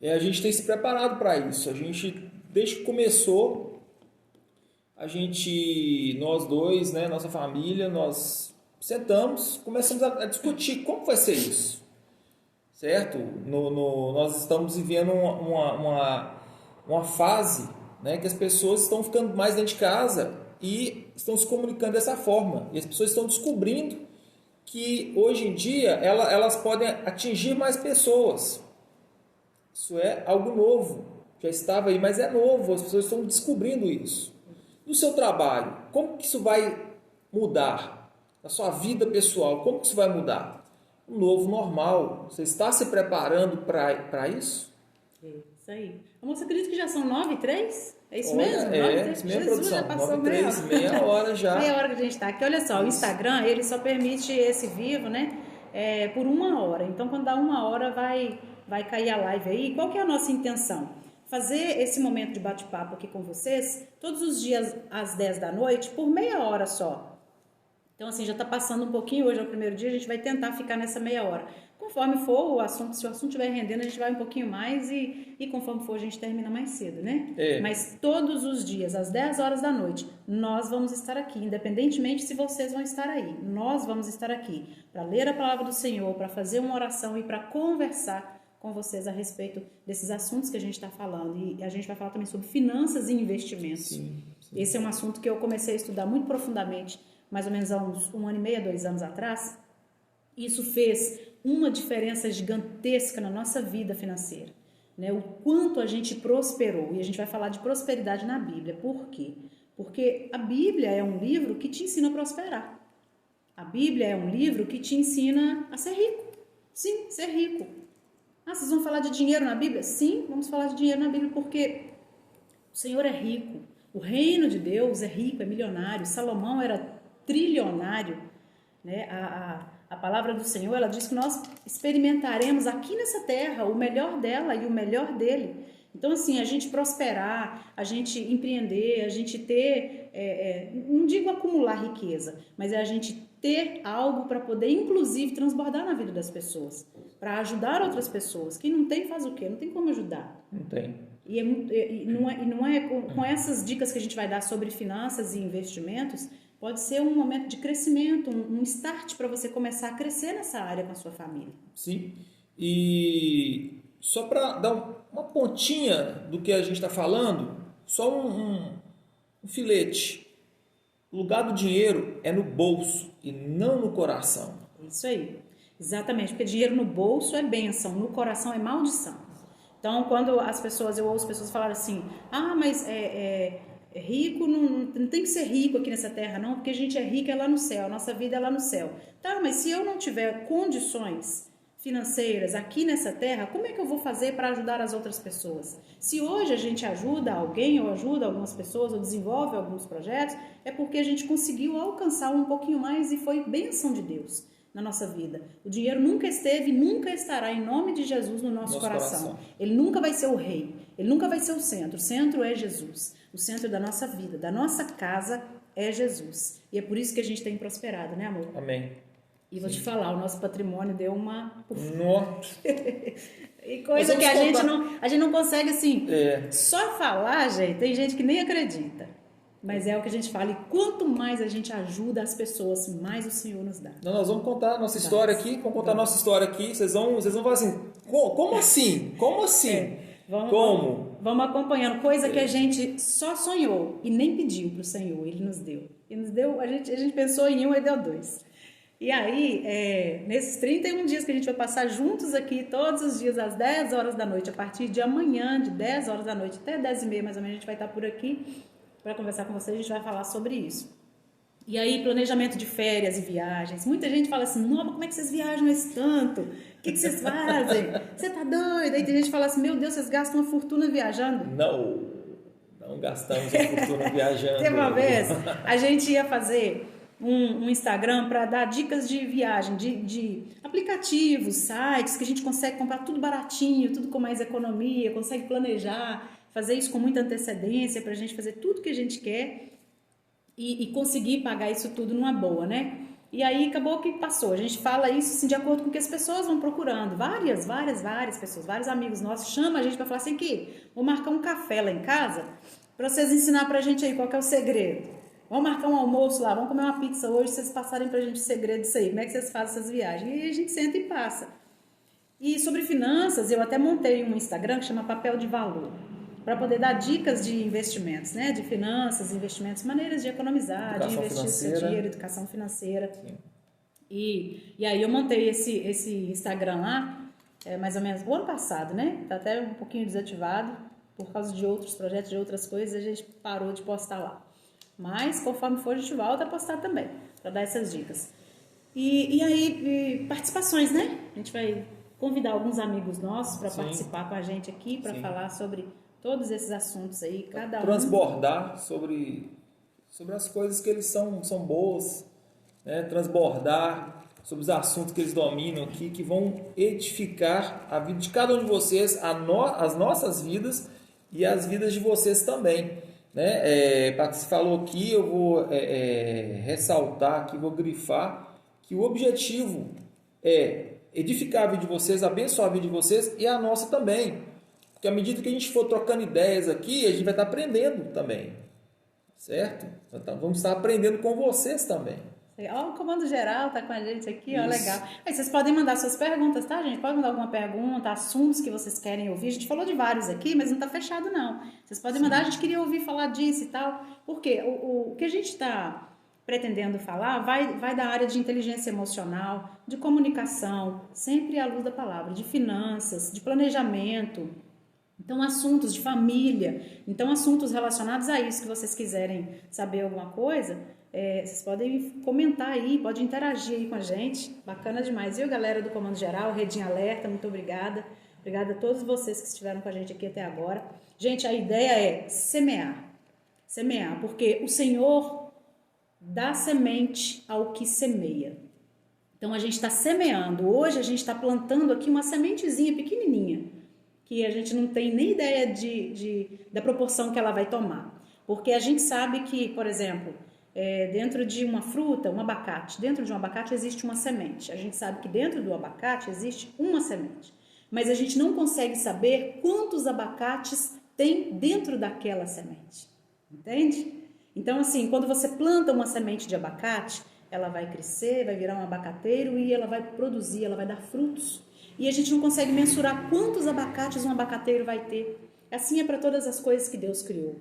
A gente tem se preparado para isso. A gente, desde que começou, nós dois, né, nossa família, nós sentamos, começamos a discutir como vai ser isso, certo? Nós estamos vivendo uma fase, né, que as pessoas estão ficando mais dentro de casa e estão se comunicando dessa forma. E as pessoas estão descobrindo que hoje em dia elas podem atingir mais pessoas. Isso é algo novo, já estava aí, mas é novo, as pessoas estão descobrindo isso. No seu trabalho, como que isso vai mudar? Na sua vida pessoal, como que isso vai mudar? Um novo normal. Você está se preparando para isso? Isso aí. Você acredita que já são 9h03? É isso Olha, mesmo? 9h03. Isso mesmo, Jesus, produção. já passou 9h03, meia hora já. Meia hora que a gente está aqui. Olha só, o Instagram, ele só permite esse vivo, né? Por 1 hora. Então, quando dá 1 hora, vai cair a live aí. Qual que é a nossa intenção? Fazer esse momento de bate-papo aqui com vocês todos os dias às 10 da noite por meia hora só. Então, assim, já está passando um pouquinho, hoje é o primeiro dia, a gente vai tentar ficar nessa meia hora. Conforme for o assunto, se o assunto estiver rendendo, a gente vai um pouquinho mais e conforme for, a gente termina mais cedo, né? Mas todos os dias, às 10 horas da noite, nós vamos estar aqui, independentemente se vocês vão estar aí. Nós vamos estar aqui para ler a palavra do Senhor, para fazer uma oração e para conversar com vocês a respeito desses assuntos que a gente está falando. E a gente vai falar também sobre finanças e investimentos. Sim. Esse é um assunto que eu comecei a estudar muito profundamente, mais ou menos há uns 1 ano e meio, 2 anos atrás. Isso fez uma diferença gigantesca na nossa vida financeira, né? O quanto a gente prosperou, e a gente vai falar de prosperidade na Bíblia. Por quê? Porque a Bíblia é um livro que te ensina a prosperar. A Bíblia é um livro que te ensina a ser rico. Sim, ser rico. Vocês vão falar de dinheiro na Bíblia? Sim, vamos falar de dinheiro na Bíblia, porque o Senhor é rico. O reino de Deus é rico, é milionário. Salomão era trilionário, né? A palavra do Senhor, ela diz que nós experimentaremos aqui nessa terra o melhor dela e o melhor dele. Então, assim, a gente prosperar, a gente empreender, a gente ter, não digo acumular riqueza, mas é a gente ter algo para poder, inclusive, transbordar na vida das pessoas, para ajudar outras pessoas. Quem não tem, faz o quê? Não tem como ajudar. Não tem. E não é com essas dicas que a gente vai dar sobre finanças e investimentos, pode ser um momento de crescimento, um start para você começar a crescer nessa área com a sua família. Sim, e só para dar uma pontinha do que a gente está falando, só um filete. O lugar do dinheiro é no bolso. e não no coração. Isso aí, exatamente, porque dinheiro no bolso é bênção, no coração é maldição. Então, quando eu ouço pessoas falarem assim, mas rico não tem que ser rico aqui nessa terra, não, porque a gente é rico é lá no céu, a nossa vida é lá no céu. Tá, mas se eu não tiver condições financeiras aqui nessa terra, como é que eu vou fazer para ajudar as outras pessoas? Se hoje a gente ajuda alguém ou ajuda algumas pessoas ou desenvolve alguns projetos, é porque a gente conseguiu alcançar um pouquinho mais e foi bênção de Deus na nossa vida. O dinheiro nunca esteve, nunca estará em nome de Jesus no nosso coração. Ele nunca vai ser o rei, ele nunca vai ser o centro é Jesus. O centro da nossa vida, da nossa casa é Jesus. E é por isso que a gente tem prosperado, né, amor? Amém. E vou te falar, o nosso patrimônio deu uma... Nossa. E coisa que a gente não consegue, assim, só falar, gente, tem gente que nem acredita. Mas é o que a gente fala, e quanto mais a gente ajuda as pessoas, mais o Senhor nos dá. Não, nós vamos contar a nossa história aqui, vocês vão falar assim, como assim? Como assim? Vamos acompanhando, coisa que a gente só sonhou e nem pediu para o Senhor, Ele nos deu. Ele nos deu, a gente pensou em um e deu 2. E aí, nesses 31 dias que a gente vai passar juntos aqui, todos os dias, às 10 horas da noite, a partir de amanhã, de 10 horas da noite até 10h30, mais ou menos, a gente vai estar por aqui para conversar com vocês, a gente vai falar sobre isso. E aí, planejamento de férias e viagens. Muita gente fala assim, não, como é que vocês viajam esse tanto? O que vocês fazem? Você tá doido? Aí tem gente que fala assim, meu Deus, vocês gastam uma fortuna viajando? Não gastamos uma fortuna viajando. Teve uma vez, a gente ia fazer um Instagram para dar dicas de viagem, de aplicativos, sites, que a gente consegue comprar tudo baratinho, tudo com mais economia, consegue planejar, fazer isso com muita antecedência para a gente fazer tudo que a gente quer e conseguir pagar isso tudo numa boa, né? E aí acabou que passou. A gente fala isso assim, de acordo com o que as pessoas vão procurando. Várias pessoas, vários amigos nossos chamam a gente para falar assim, vou marcar um café lá em casa para vocês ensinar pra gente aí qual que é o segredo. Vamos marcar um almoço lá, vamos comer uma pizza hoje, vocês passarem pra gente o segredo disso aí, como é que vocês fazem essas viagens? E aí a gente senta e passa. E sobre finanças, eu até montei um Instagram que chama Papel de Valor, para poder dar dicas de investimentos, né? De finanças, investimentos, maneiras de economizar, de investir o seu dinheiro, educação financeira. E aí eu montei esse Instagram lá, mais ou menos o ano passado, né? Tá até um pouquinho desativado, por causa de outros projetos, de outras coisas, a gente parou de postar lá. Mas, conforme for, a gente volta a postar também, para dar essas dicas. E aí, participações, né? A gente vai convidar alguns amigos nossos para participar com a gente aqui, para falar sobre todos esses assuntos aí, cada um... Transbordar sobre as coisas que eles são boas, né? Transbordar sobre os assuntos que eles dominam aqui, que vão edificar a vida de cada um de vocês, as nossas vidas e as vidas de vocês também. Né? Patrícia falou aqui, eu vou ressaltar aqui, vou grifar que o objetivo é edificar a vida de vocês, abençoar a vida de vocês e a nossa também. Porque à medida que a gente for trocando ideias aqui, a gente vai estar aprendendo também. Certo? Então, vamos estar aprendendo com vocês também. Ó, o Comando Geral tá com a gente aqui, ó, legal. Aí vocês podem mandar suas perguntas, tá, gente? Pode mandar alguma pergunta, assuntos que vocês querem ouvir. A gente falou de vários aqui, mas não tá fechado, não. Vocês podem mandar, a gente queria ouvir falar disso e tal. Porque o que a gente está pretendendo falar vai da área de inteligência emocional, de comunicação, sempre à luz da palavra, de finanças, de planejamento. Então, assuntos de família. Então, assuntos relacionados a isso que vocês quiserem saber alguma coisa... vocês podem comentar aí, pode interagir aí com a gente, bacana demais. Viu, galera do Comando Geral, Redinha Alerta, muito obrigada. Obrigada a todos vocês que estiveram com a gente aqui até agora. Gente, a ideia é semear, porque o Senhor dá semente ao que semeia. Então, a gente está semeando, hoje a gente está plantando aqui uma sementezinha pequenininha, que a gente não tem nem ideia da proporção que ela vai tomar. Porque a gente sabe que, por exemplo... dentro de uma fruta, um abacate, dentro de um abacate existe uma semente. A gente sabe que dentro do abacate existe uma semente, mas a gente não consegue saber quantos abacates tem dentro daquela semente, entende? Então, assim, quando você planta uma semente de abacate, ela vai crescer, vai virar um abacateiro e ela vai produzir, ela vai dar frutos. E a gente não consegue mensurar quantos abacates um abacateiro vai ter. Assim é para todas as coisas que Deus criou.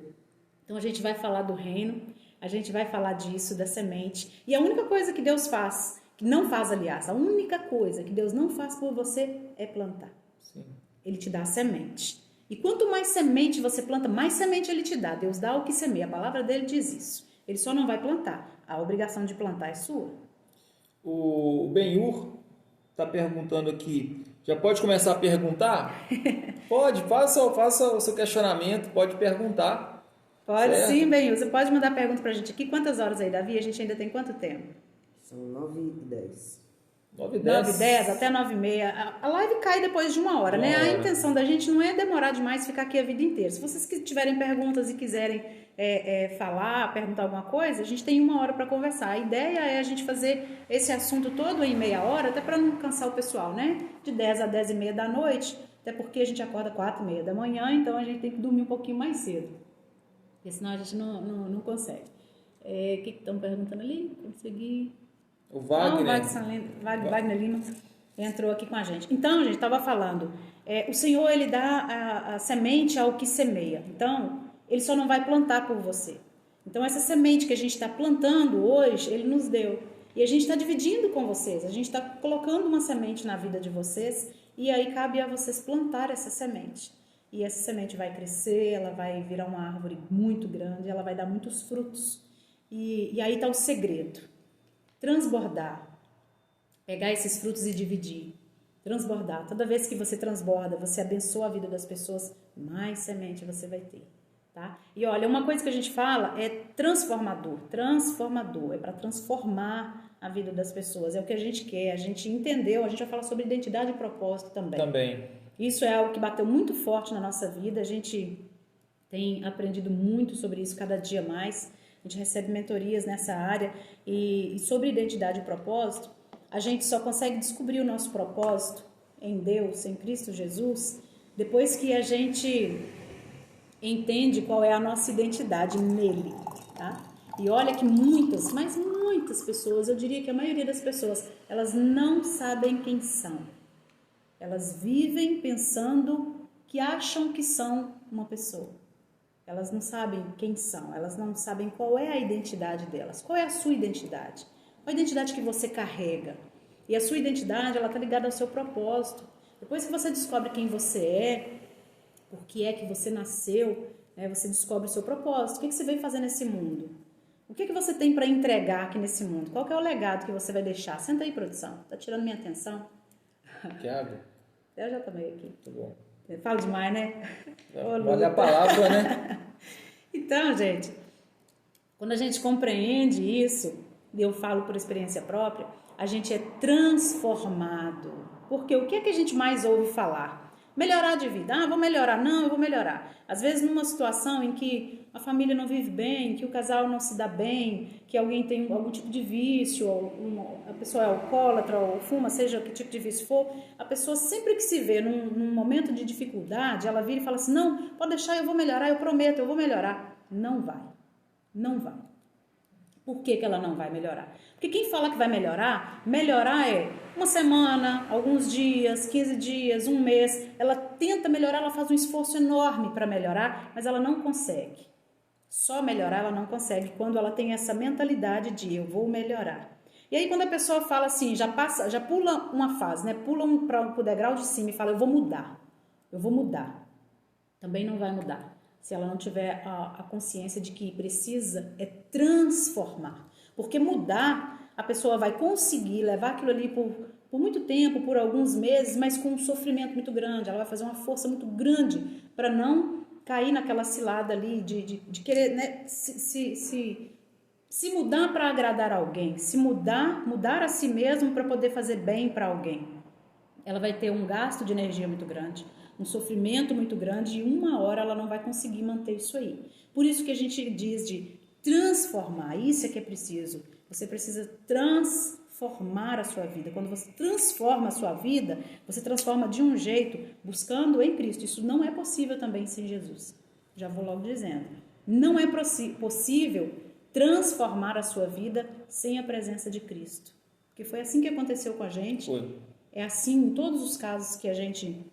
Então, a gente vai falar do reino. A gente vai falar disso, da semente. E a única coisa que Deus faz, que não faz, aliás, a única coisa que Deus não faz por você é plantar. Sim. Ele te dá a semente. E quanto mais semente você planta, mais semente ele te dá. Deus dá o que semeia. A palavra dele diz isso. Ele só não vai plantar. A obrigação de plantar é sua. O Benhur está perguntando aqui. Já pode começar a perguntar? Pode, faça o seu questionamento, pode perguntar. Pode Certo? sim, Benhur. Você pode mandar pergunta pra gente aqui. Quantas horas aí, Davi? A gente ainda tem quanto tempo? São 9h10. 9h10. 9h10 até 9h30. A live cai depois de 1 hora, né? A intenção da gente não é demorar demais ficar aqui a vida inteira. Se vocês tiverem perguntas e quiserem falar, perguntar alguma coisa, a gente tem 1 hora para conversar. A ideia é a gente fazer esse assunto todo em meia hora, até para não cansar o pessoal, né? De 10 a 10h30 da noite, até porque a gente acorda 4h30 da manhã, então a gente tem que dormir um pouquinho mais cedo. Porque senão a gente não consegue. O que estão perguntando ali? Consegui... O Wagner. Wagner Lima entrou aqui com a gente. Então, a gente estava falando, o Senhor, ele dá a semente ao que semeia. Então, ele só não vai plantar por você. Então, essa semente que a gente está plantando hoje, ele nos deu. E a gente está dividindo com vocês. A gente está colocando uma semente na vida de vocês e aí cabe a vocês plantar essa semente. E essa semente vai crescer, ela vai virar uma árvore muito grande, ela vai dar muitos frutos. E aí está o segredo. Transbordar, pegar esses frutos e dividir, transbordar. Toda vez que você transborda, você abençoa a vida das pessoas, mais semente você vai ter, tá? E olha, uma coisa que a gente fala é transformador, é para transformar a vida das pessoas, é o que a gente quer, a gente entendeu, a gente vai falar sobre identidade e propósito também. Isso é algo que bateu muito forte na nossa vida, a gente tem aprendido muito sobre isso cada dia mais. A gente recebe mentorias nessa área e sobre identidade e propósito, a gente só consegue descobrir o nosso propósito em Deus, em Cristo Jesus, depois que a gente entende qual é a nossa identidade nele, tá? E olha que muitas, mas muitas pessoas, eu diria que a maioria das pessoas, elas não sabem quem são. Elas vivem pensando que acham que são uma pessoa. Elas não sabem quem são, elas não sabem qual é a identidade delas. Qual é a sua identidade? Qual é a identidade que você carrega? E a sua identidade, ela está ligada ao seu propósito. Depois que você descobre quem você é, por que é que você nasceu, né, você descobre o seu propósito. O que você veio fazer nesse mundo? O que você tem para entregar aqui nesse mundo? Qual que é o legado que você vai deixar? Senta aí, produção. Tá tirando minha atenção? Quer? Eu já tomei aqui. Tá bom. Falo demais, né? Olha a palavra, né? Então, gente, quando a gente compreende isso, e eu falo por experiência própria, a gente é transformado. Porque o que é que a gente mais ouve falar? Melhorar de vida. Ah, vou melhorar. Não, eu vou melhorar. Às vezes numa situação em que a família não vive bem, que o casal não se dá bem, que alguém tem algum tipo de vício, ou a pessoa é alcoólatra ou fuma, seja que tipo de vício for, a pessoa sempre que se vê num momento de dificuldade, ela vira e fala assim, não, pode deixar, eu vou melhorar, eu prometo, eu vou melhorar. Não vai. Não vai. Por que ela não vai melhorar? Porque quem fala que vai melhorar é uma semana, alguns dias, 15 dias, um mês. Ela tenta melhorar, ela faz um esforço enorme para melhorar, mas ela não consegue. Só melhorar ela não consegue quando ela tem essa mentalidade de eu vou melhorar. E aí quando a pessoa fala assim, já pula uma fase, né? Pula para o degrau de cima e fala eu vou mudar. Também não vai mudar. Se ela não tiver a consciência de que precisa transformar. Porque mudar, a pessoa vai conseguir levar aquilo ali por muito tempo, por alguns meses, mas com um sofrimento muito grande. Ela vai fazer uma força muito grande para não cair naquela cilada ali de querer, né, se mudar para agradar alguém, se mudar a si mesmo para poder fazer bem para alguém. Ela vai ter um gasto de energia muito grande, um sofrimento muito grande e 1 hora ela não vai conseguir manter isso aí. Por isso que a gente diz de transformar, isso é que é preciso. Você precisa transformar a sua vida. Quando você transforma a sua vida, você transforma de um jeito, buscando em Cristo. Isso não é possível também sem Jesus. Já vou logo dizendo. Não é possível transformar a sua vida sem a presença de Cristo. Porque foi assim que aconteceu com a gente. Foi. É assim em todos os casos que a gente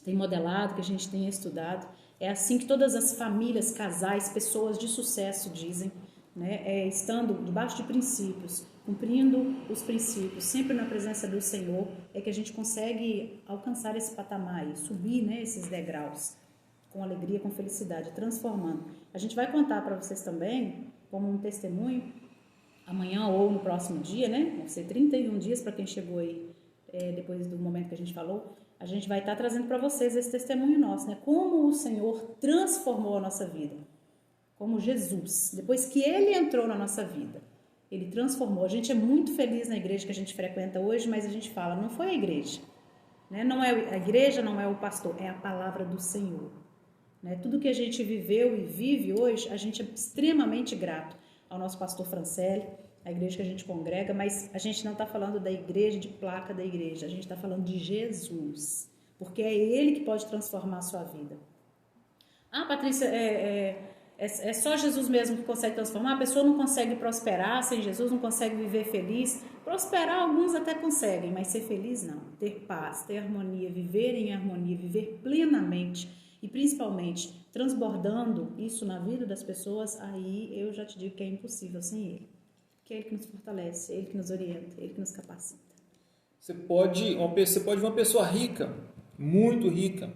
tem modelado, que a gente tem estudado. É assim que todas as famílias, casais, pessoas de sucesso dizem. né, estando debaixo de princípios, cumprindo os princípios, sempre na presença do Senhor, é que a gente consegue alcançar esse patamar e subir, né, esses degraus com alegria, com felicidade, transformando. A gente vai contar para vocês também, como um testemunho, amanhã ou no próximo dia, né, vão ser 31 dias para quem chegou aí depois do momento que a gente falou, a gente vai estar trazendo para vocês esse testemunho nosso, né, como o Senhor transformou a nossa vida. Como Jesus, depois que Ele entrou na nossa vida, Ele transformou. A gente é muito feliz na igreja que a gente frequenta hoje, mas a gente fala, não foi a igreja, né? Não é a igreja, não é o pastor, é a palavra do Senhor, né? Tudo que a gente viveu e vive hoje, a gente é extremamente grato ao nosso pastor Francelli, a igreja que a gente congrega, mas a gente não está falando da igreja, de placa da igreja, a gente está falando de Jesus, porque é Ele que pode transformar a sua vida. Ah, Patrícia, é só Jesus mesmo que consegue transformar? A pessoa não consegue prosperar sem Jesus, não consegue viver feliz. Prosperar alguns até conseguem, mas ser feliz não. Ter paz, ter harmonia, viver em harmonia, viver plenamente e principalmente transbordando isso na vida das pessoas, aí eu já te digo que é impossível sem Ele. Que é Ele que nos fortalece, é Ele que nos orienta, é Ele que nos capacita. Você pode ver uma pessoa rica, muito rica,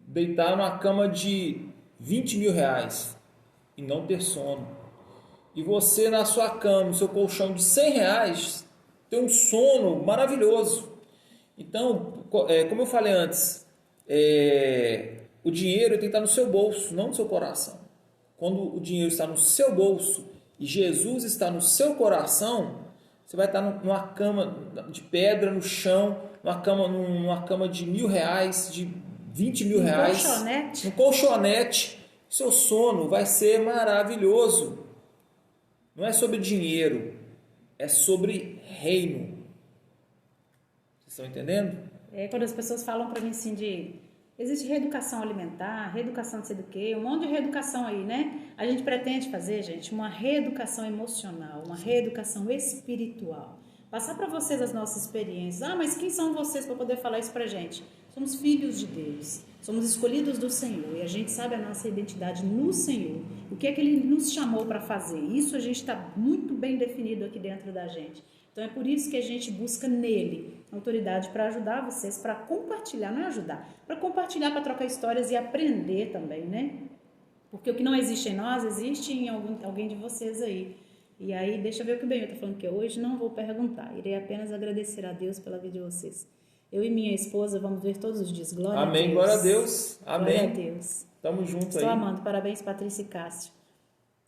deitar numa cama de 20 mil reais e não ter sono. E você na sua cama, no seu colchão de 100 reais, ter um sono maravilhoso. Então, como eu falei antes, o dinheiro tem que estar no seu bolso, não no seu coração. Quando o dinheiro está no seu bolso e Jesus está no seu coração, você vai estar numa cama de pedra no chão, numa cama de 1.000 reais, de 20 mil reais, colchonete. um colchonete. Seu sono vai ser maravilhoso. Não é sobre dinheiro, é sobre reino. Vocês estão entendendo? Quando as pessoas falam para mim assim existe reeducação alimentar, reeducação de sei do quê, um monte de reeducação aí, né? A gente pretende fazer, gente, uma reeducação emocional, uma reeducação espiritual. Passar para vocês as nossas experiências. Ah, mas quem são vocês para poder falar isso pra gente? Somos filhos de Deus, somos escolhidos do Senhor e a gente sabe a nossa identidade no Senhor. O que é que Ele nos chamou para fazer? Isso a gente está muito bem definido aqui dentro da gente. Então é por isso que a gente busca nele autoridade para ajudar vocês, para compartilhar, não é ajudar, para compartilhar, para trocar histórias e aprender também, né? Porque o que não existe em nós, existe em alguém de vocês aí. E aí, deixa eu ver o que o Benhur está falando, que hoje não vou perguntar, irei apenas agradecer a Deus pela vida de vocês. Eu e minha esposa vamos ver todos os dias. Glória Amém, a Deus. glória a Deus. Amém. Glória a Deus. Tamo junto. Estou aí. amando. Parabéns, Patrícia e Cássio.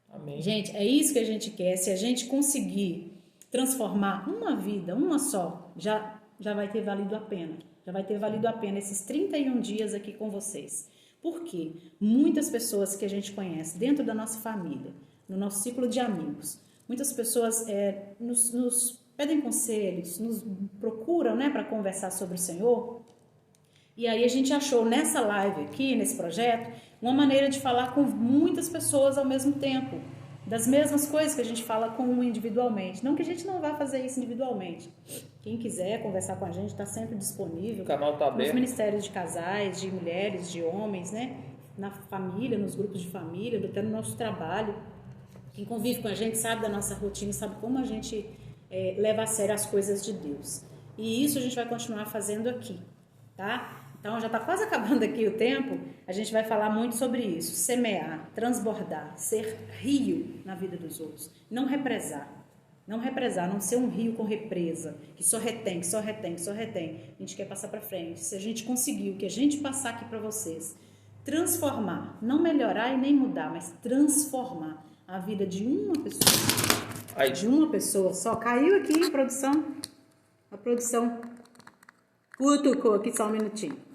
Amém. Gente, é isso que a gente quer. Se a gente conseguir transformar uma vida, uma só, já vai ter valido a pena. Já vai ter valido a pena esses 31 dias aqui com vocês. Por quê? Muitas pessoas que a gente conhece dentro da nossa família, no nosso ciclo de amigos, muitas pessoas nos pedem conselhos, nos procuram, né, para conversar sobre o Senhor. E aí a gente achou nessa live aqui, nesse projeto, uma maneira de falar com muitas pessoas ao mesmo tempo, das mesmas coisas que a gente fala com um individualmente. Não que a gente não vá fazer isso individualmente. Quem quiser conversar com a gente está sempre disponível. O canal está aberto. Nos ministérios de casais, de mulheres, de homens, né? Na família, nos grupos de família, até no nosso trabalho. Quem convive com a gente sabe da nossa rotina, sabe como a gente leva a sério as coisas de Deus. E isso a gente vai continuar fazendo aqui, tá? Então já está quase acabando aqui o tempo, a gente vai falar muito sobre isso, semear, transbordar, ser rio na vida dos outros, não represar, não ser um rio com represa, que só retém, a gente quer passar para frente. Se a gente conseguir o que a gente passar aqui para vocês, transformar, não melhorar e nem mudar, mas transformar a vida de uma pessoa, de uma pessoa só. Caiu aqui, produção, a produção cutucou aqui só um minutinho.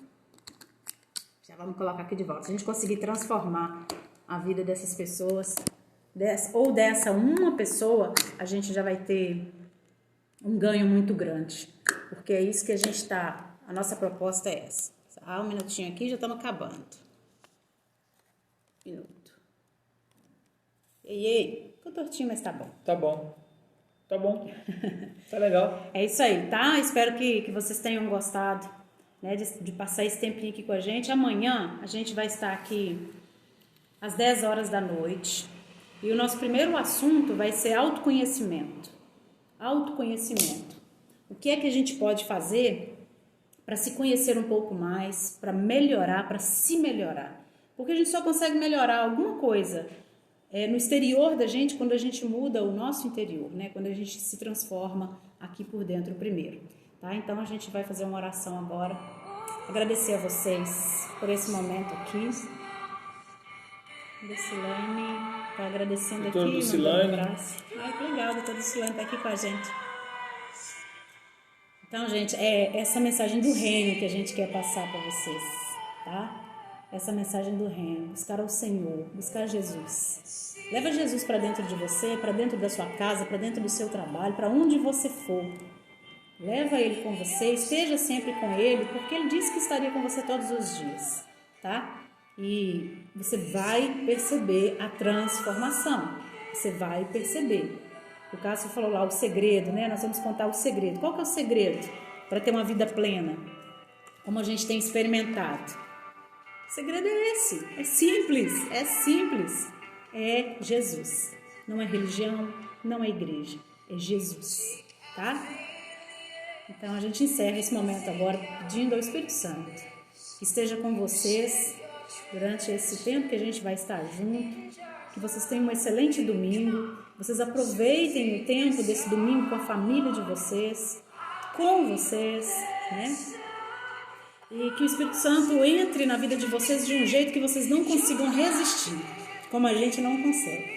Já vamos colocar aqui de volta. Se a gente conseguir transformar a vida dessas pessoas, dessa uma pessoa, a gente já vai ter um ganho muito grande. Porque é isso que a gente está, a nossa proposta é essa. Um minutinho aqui, já estamos acabando. Minuto. Ei, ficou tortinho, mas tá bom. Tá bom. Tá legal. É isso aí, tá? Espero que vocês tenham gostado, né, de passar esse tempinho aqui com a gente. Amanhã a gente vai estar aqui às 10 horas da noite E o nosso primeiro assunto vai ser autoconhecimento. Autoconhecimento. O que é que a gente pode fazer para se conhecer um pouco mais, para melhorar, para se melhorar? Porque a gente só consegue melhorar alguma coisa no exterior da gente quando a gente muda o nosso interior, né? Quando a gente se transforma aqui por dentro primeiro, tá? Então a gente vai fazer uma oração agora, agradecer a vocês por esse momento aqui. Decilane tá agradecendo doutor aqui, Lucilane. mandando um abraço. Ai, que legal, doutor Lucilane tá aqui com a gente. Então, gente, é essa mensagem do reino que a gente quer passar para vocês, tá? Essa mensagem do reino, buscar ao Senhor, buscar Jesus. Leva Jesus para dentro de você, para dentro da sua casa, para dentro do seu trabalho, para onde você for. Leva ele com você, esteja sempre com ele, porque ele disse que estaria com você todos os dias, tá? E você vai perceber a transformação, você vai perceber. O Cássio falou lá o segredo, né? Nós vamos contar o segredo. Qual que é o segredo para ter uma vida plena? Como a gente tem experimentado. O segredo é esse, é simples, é Jesus. Não é religião, não é igreja, é Jesus, tá? Então a gente encerra esse momento agora pedindo ao Espírito Santo que esteja com vocês durante esse tempo que a gente vai estar junto, que vocês tenham um excelente domingo, vocês aproveitem o tempo desse domingo com a família de vocês, com vocês, né? E que o Espírito Santo entre na vida de vocês de um jeito que vocês não consigam resistir, como a gente não consegue.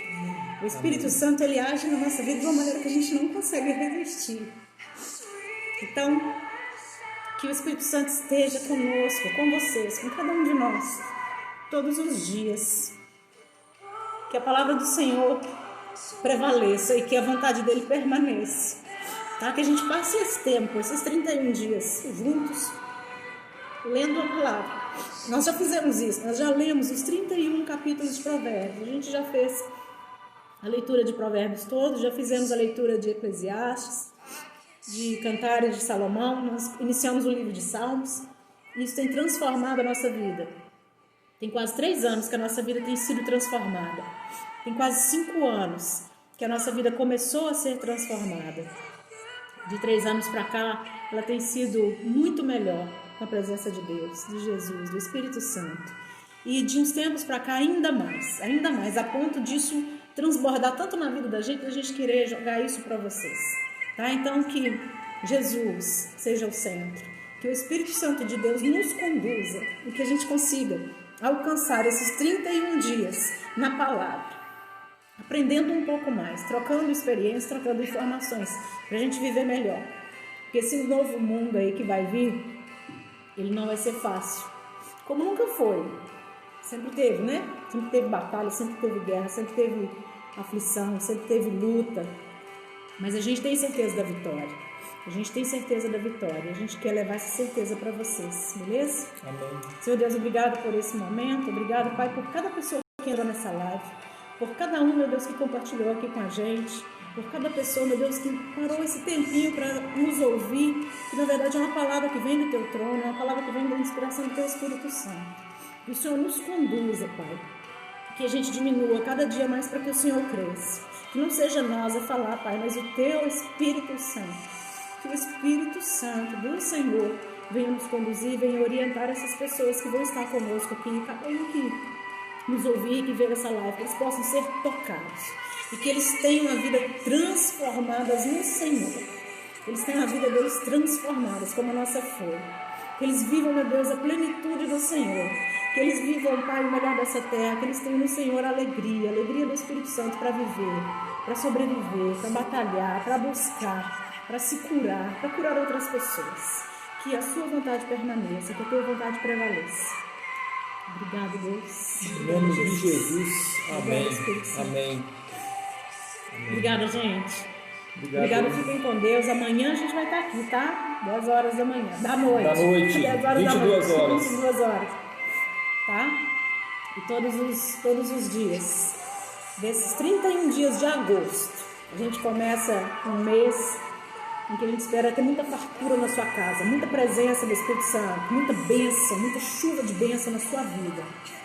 O Espírito Santo, ele age na nossa vida de uma maneira que a gente não consegue resistir. Então, que o Espírito Santo esteja conosco, com vocês, com cada um de nós, todos os dias. Que a palavra do Senhor prevaleça e que a vontade dele permaneça. Tá? Que a gente passe esse tempo, esses 31 dias juntos, lendo a palavra. Nós já fizemos isso, nós já lemos os 31 capítulos de Provérbios. A gente já fez a leitura de Provérbios todos, já fizemos a leitura de Eclesiastes, de Cantares de Salomão, nós iniciamos o livro de Salmos. Isso tem transformado a nossa vida. Tem quase 3 anos que a nossa vida tem sido transformada. Tem quase 5 anos que a nossa vida começou a ser transformada. De 3 anos para cá, ela tem sido muito melhor com a presença de Deus, de Jesus, do Espírito Santo. E de uns tempos para cá, ainda mais, a ponto disso transbordar tanto na vida da gente querer jogar isso para vocês. Tá? Então, que Jesus seja o centro, que o Espírito Santo de Deus nos conduza e que a gente consiga alcançar esses 31 dias na palavra, aprendendo um pouco mais, trocando experiências, trocando informações, para a gente viver melhor. Porque esse novo mundo aí que vai vir, ele não vai ser fácil, como nunca foi. Sempre teve, né? Sempre teve batalha, sempre teve guerra, sempre teve aflição, sempre teve luta. Mas a gente tem certeza da vitória. A gente tem certeza da vitória. A gente quer levar essa certeza para vocês, beleza? Amém. Senhor Deus, obrigado por esse momento. Obrigado, Pai, por cada pessoa que entrou nessa live. Por cada um, meu Deus, que compartilhou aqui com a gente. Por cada pessoa, meu Deus, que parou esse tempinho para nos ouvir. Que, na verdade, é uma palavra que vem do Teu trono. É uma palavra que vem da inspiração do Teu Espírito Santo. Que o Senhor nos conduza, Pai. Que a gente diminua cada dia mais para que o Senhor cresça. Que não seja nós a falar, Pai, mas o Teu Espírito Santo. Que o Espírito Santo do Senhor venha nos conduzir, venha orientar essas pessoas que vão estar conosco aqui, cada um que nos ouvir, que ver essa live, que eles possam ser tocados e que eles tenham a vida transformadas no Senhor. Eles tenham a vida deles transformadas como a nossa foi. Que eles vivam, meu Deus, a plenitude do Senhor. Que eles vivam, Pai, o melhor dessa terra. Que eles tenham no Senhor a alegria do Espírito Santo para viver, para sobreviver, para batalhar, para buscar, para se curar, para curar outras pessoas. Que a sua vontade permaneça, que a tua vontade prevaleça. Obrigado, Deus. Em nome de Jesus. Amém. Amém. Obrigada, gente. Obrigado, fiquem com Deus. Amanhã a gente vai estar aqui, tá? 10 horas da manhã. Da noite. 10 horas 22 da horas. 22 horas. Tá? E todos os dias. Desses 31 dias de agosto. A gente começa um mês em que a gente espera ter muita fartura na sua casa, muita presença do Espírito Santo, muita bênção, muita chuva de bênção na sua vida.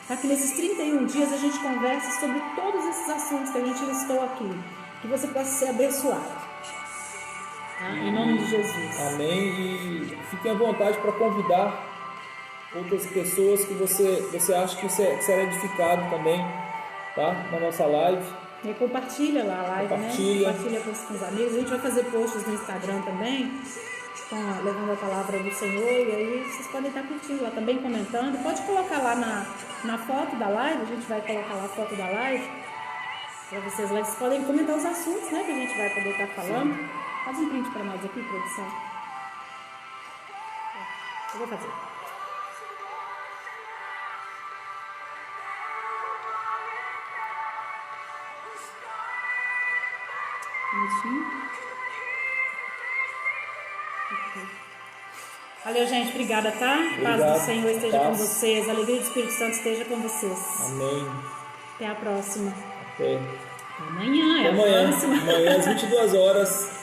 Para que nesses 31 dias a gente converse sobre todos esses assuntos que a gente listou aqui, que você possa ser abençoado. Tá? Em nome de Jesus. Amém. E fiquem à vontade para convidar outras pessoas que você acha que será edificado também, tá? Na nossa live. E compartilha lá a live, Compartilha. né? Compartilha com os amigos. A gente vai fazer posts no Instagram também, levando a palavra do Senhor. E aí vocês podem estar curtindo lá também, comentando. Pode colocar lá na foto da live. A gente vai colocar lá a foto da live para vocês lá. Vocês podem comentar os assuntos, né? Que a gente vai poder estar falando. Sim. Faz um print para nós aqui, produção. Eu vou fazer. Valeu, gente. Obrigada, tá? Obrigado. Paz do Senhor esteja Paz. com vocês. A alegria do Espírito Santo esteja com vocês. Amém. Até a próxima. Até Amanhã, amanhã. A próxima. Amanhã às 22 horas.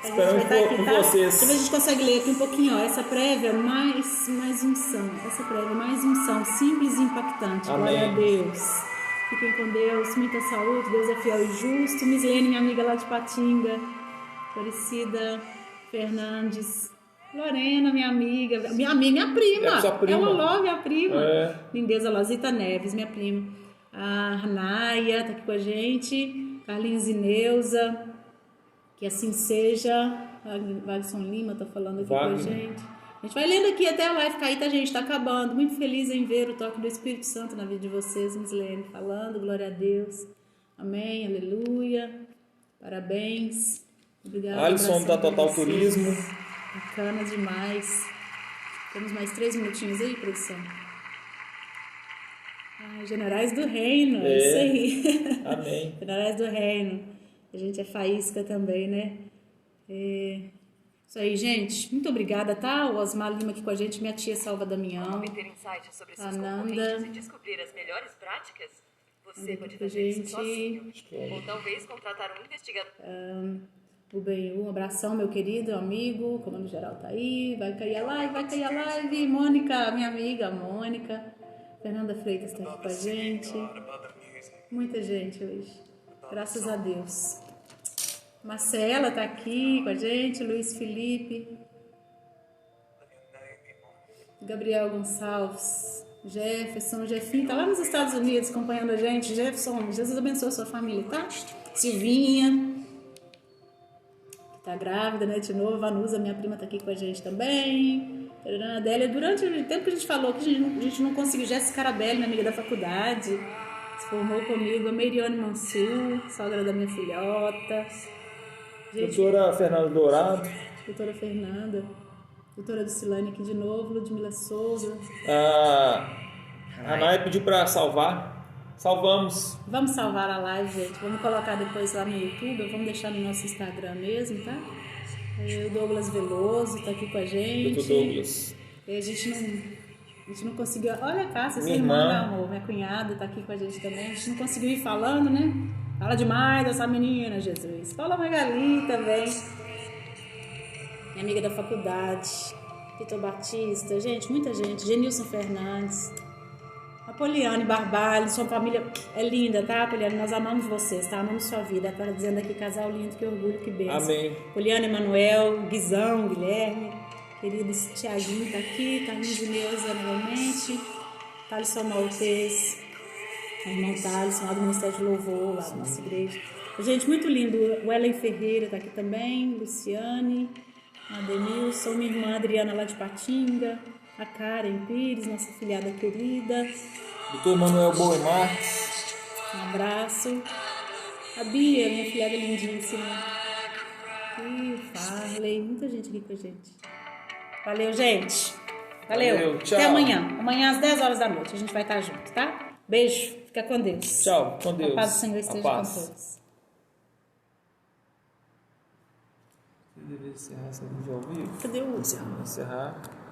Esperamos por vocês. Deixa eu ver se a gente consegue ler aqui um pouquinho. Ó. Essa prévia mais unção. Essa prévia mais unção. Simples e impactante. Amém. Glória a Deus. Fiquem com Deus. Muita saúde. Deus é fiel e justo. Mislene, minha amiga lá de Patinga. Aparecida Fernandes. Lorena, minha amiga. Minha prima. É sua prima. É Loló, minha prima. É. Lindeza Lozita Neves, minha prima. A Naia tá aqui com a gente. Carlinhos e Neuza. Que assim seja. Wagson Lima tá falando aqui com a gente. A gente vai lendo aqui até a live cair, tá, gente? Tá acabando. Muito feliz em ver o toque do Espírito Santo na vida de vocês, Mislene, falando. Glória a Deus. Amém, aleluia. Parabéns. Obrigada. Alisson da Total Turismo. Bacana demais. Temos mais 3 minutinhos aí, produção. Generais do Reino, é isso aí. Amém. Generais do Reino. A gente é faísca também, né? Isso aí, gente. Muito obrigada, tá? O Osmar Lima aqui com a gente, minha tia Salva Damião. Obter insights sobre seus Ananda. concorrentes e descobrir as melhores práticas? Você pode fazer isso sozinho. Ou talvez contratar um investigador. O Benhu, um abração, meu querido amigo. O comando geral tá aí. Vai cair a live. Mônica, minha amiga, Mônica. Fernanda Freitas tá aqui com a gente. Muita gente hoje. Graças a Deus. Marcela tá aqui com a gente. Luiz Felipe. Gabriel Gonçalves. Jefferson. Jefinho tá lá nos Estados Unidos acompanhando a gente. Jefferson, Jesus abençoe a sua família, tá? Silvinha. Tá grávida, né? De novo. Vanusa, minha prima, tá aqui com a gente também. Adélia, durante o tempo que a gente falou que a gente não conseguiu. Jéssica Carabelli, minha amiga da faculdade, se formou comigo. A Meiriane Mansur, sogra da minha filhota. Gente, Doutora Fernanda Dourado. doutora Fernanda. Doutora Lucilane aqui de novo. Ludmila Souza. A Naya pediu para salvar. Salvamos. Vamos salvar a live, gente. Vamos colocar depois lá no YouTube. Vamos deixar no nosso Instagram mesmo, tá? O Douglas Veloso tá aqui com a gente. Doutor Douglas. E a gente não conseguiu. Olha, Cássia, sua Minha irmã, irmã. meu amor, minha cunhada tá aqui com a gente também. A gente não conseguiu ir falando, né? Fala demais dessa menina, Jesus. Paula Magali também. Minha amiga da faculdade. Vitor Batista. Gente, muita gente. Genilson Fernandes. Apoliane Barbalho, sua família é linda, tá, Apoliane? Nós amamos vocês, tá? Amamos sua vida. Tá dizendo aqui, casal lindo, que orgulho, que bênção. Amém. Apoliane Emanuel, Guizão, Guilherme, querido Tiaguinho tá aqui, Carlinhos e Neuza novamente, Thaleson Maltês, irmão Thaleson, lá do Ministério de Louvor, lá da nossa igreja. Gente, muito lindo. O Ellen Ferreira tá aqui também, Luciane, a Denilson, minha irmã Adriana lá de Patinga, a Karen Pires, nossa filhada querida. Doutor Manuel Boa Marques. Um abraço. A Bia, minha filhada lindíssima. E o Farley, muita gente aqui com a gente. Valeu, gente. Valeu. Tchau. Até amanhã. Amanhã às 10 horas da noite. A gente vai estar junto, tá? Beijo. Fica com Deus. Tchau. Com Deus. A paz do Senhor esteja com todos. Você deveria encerrar essa vídeo ao vivo? Cadê o... Encerrar.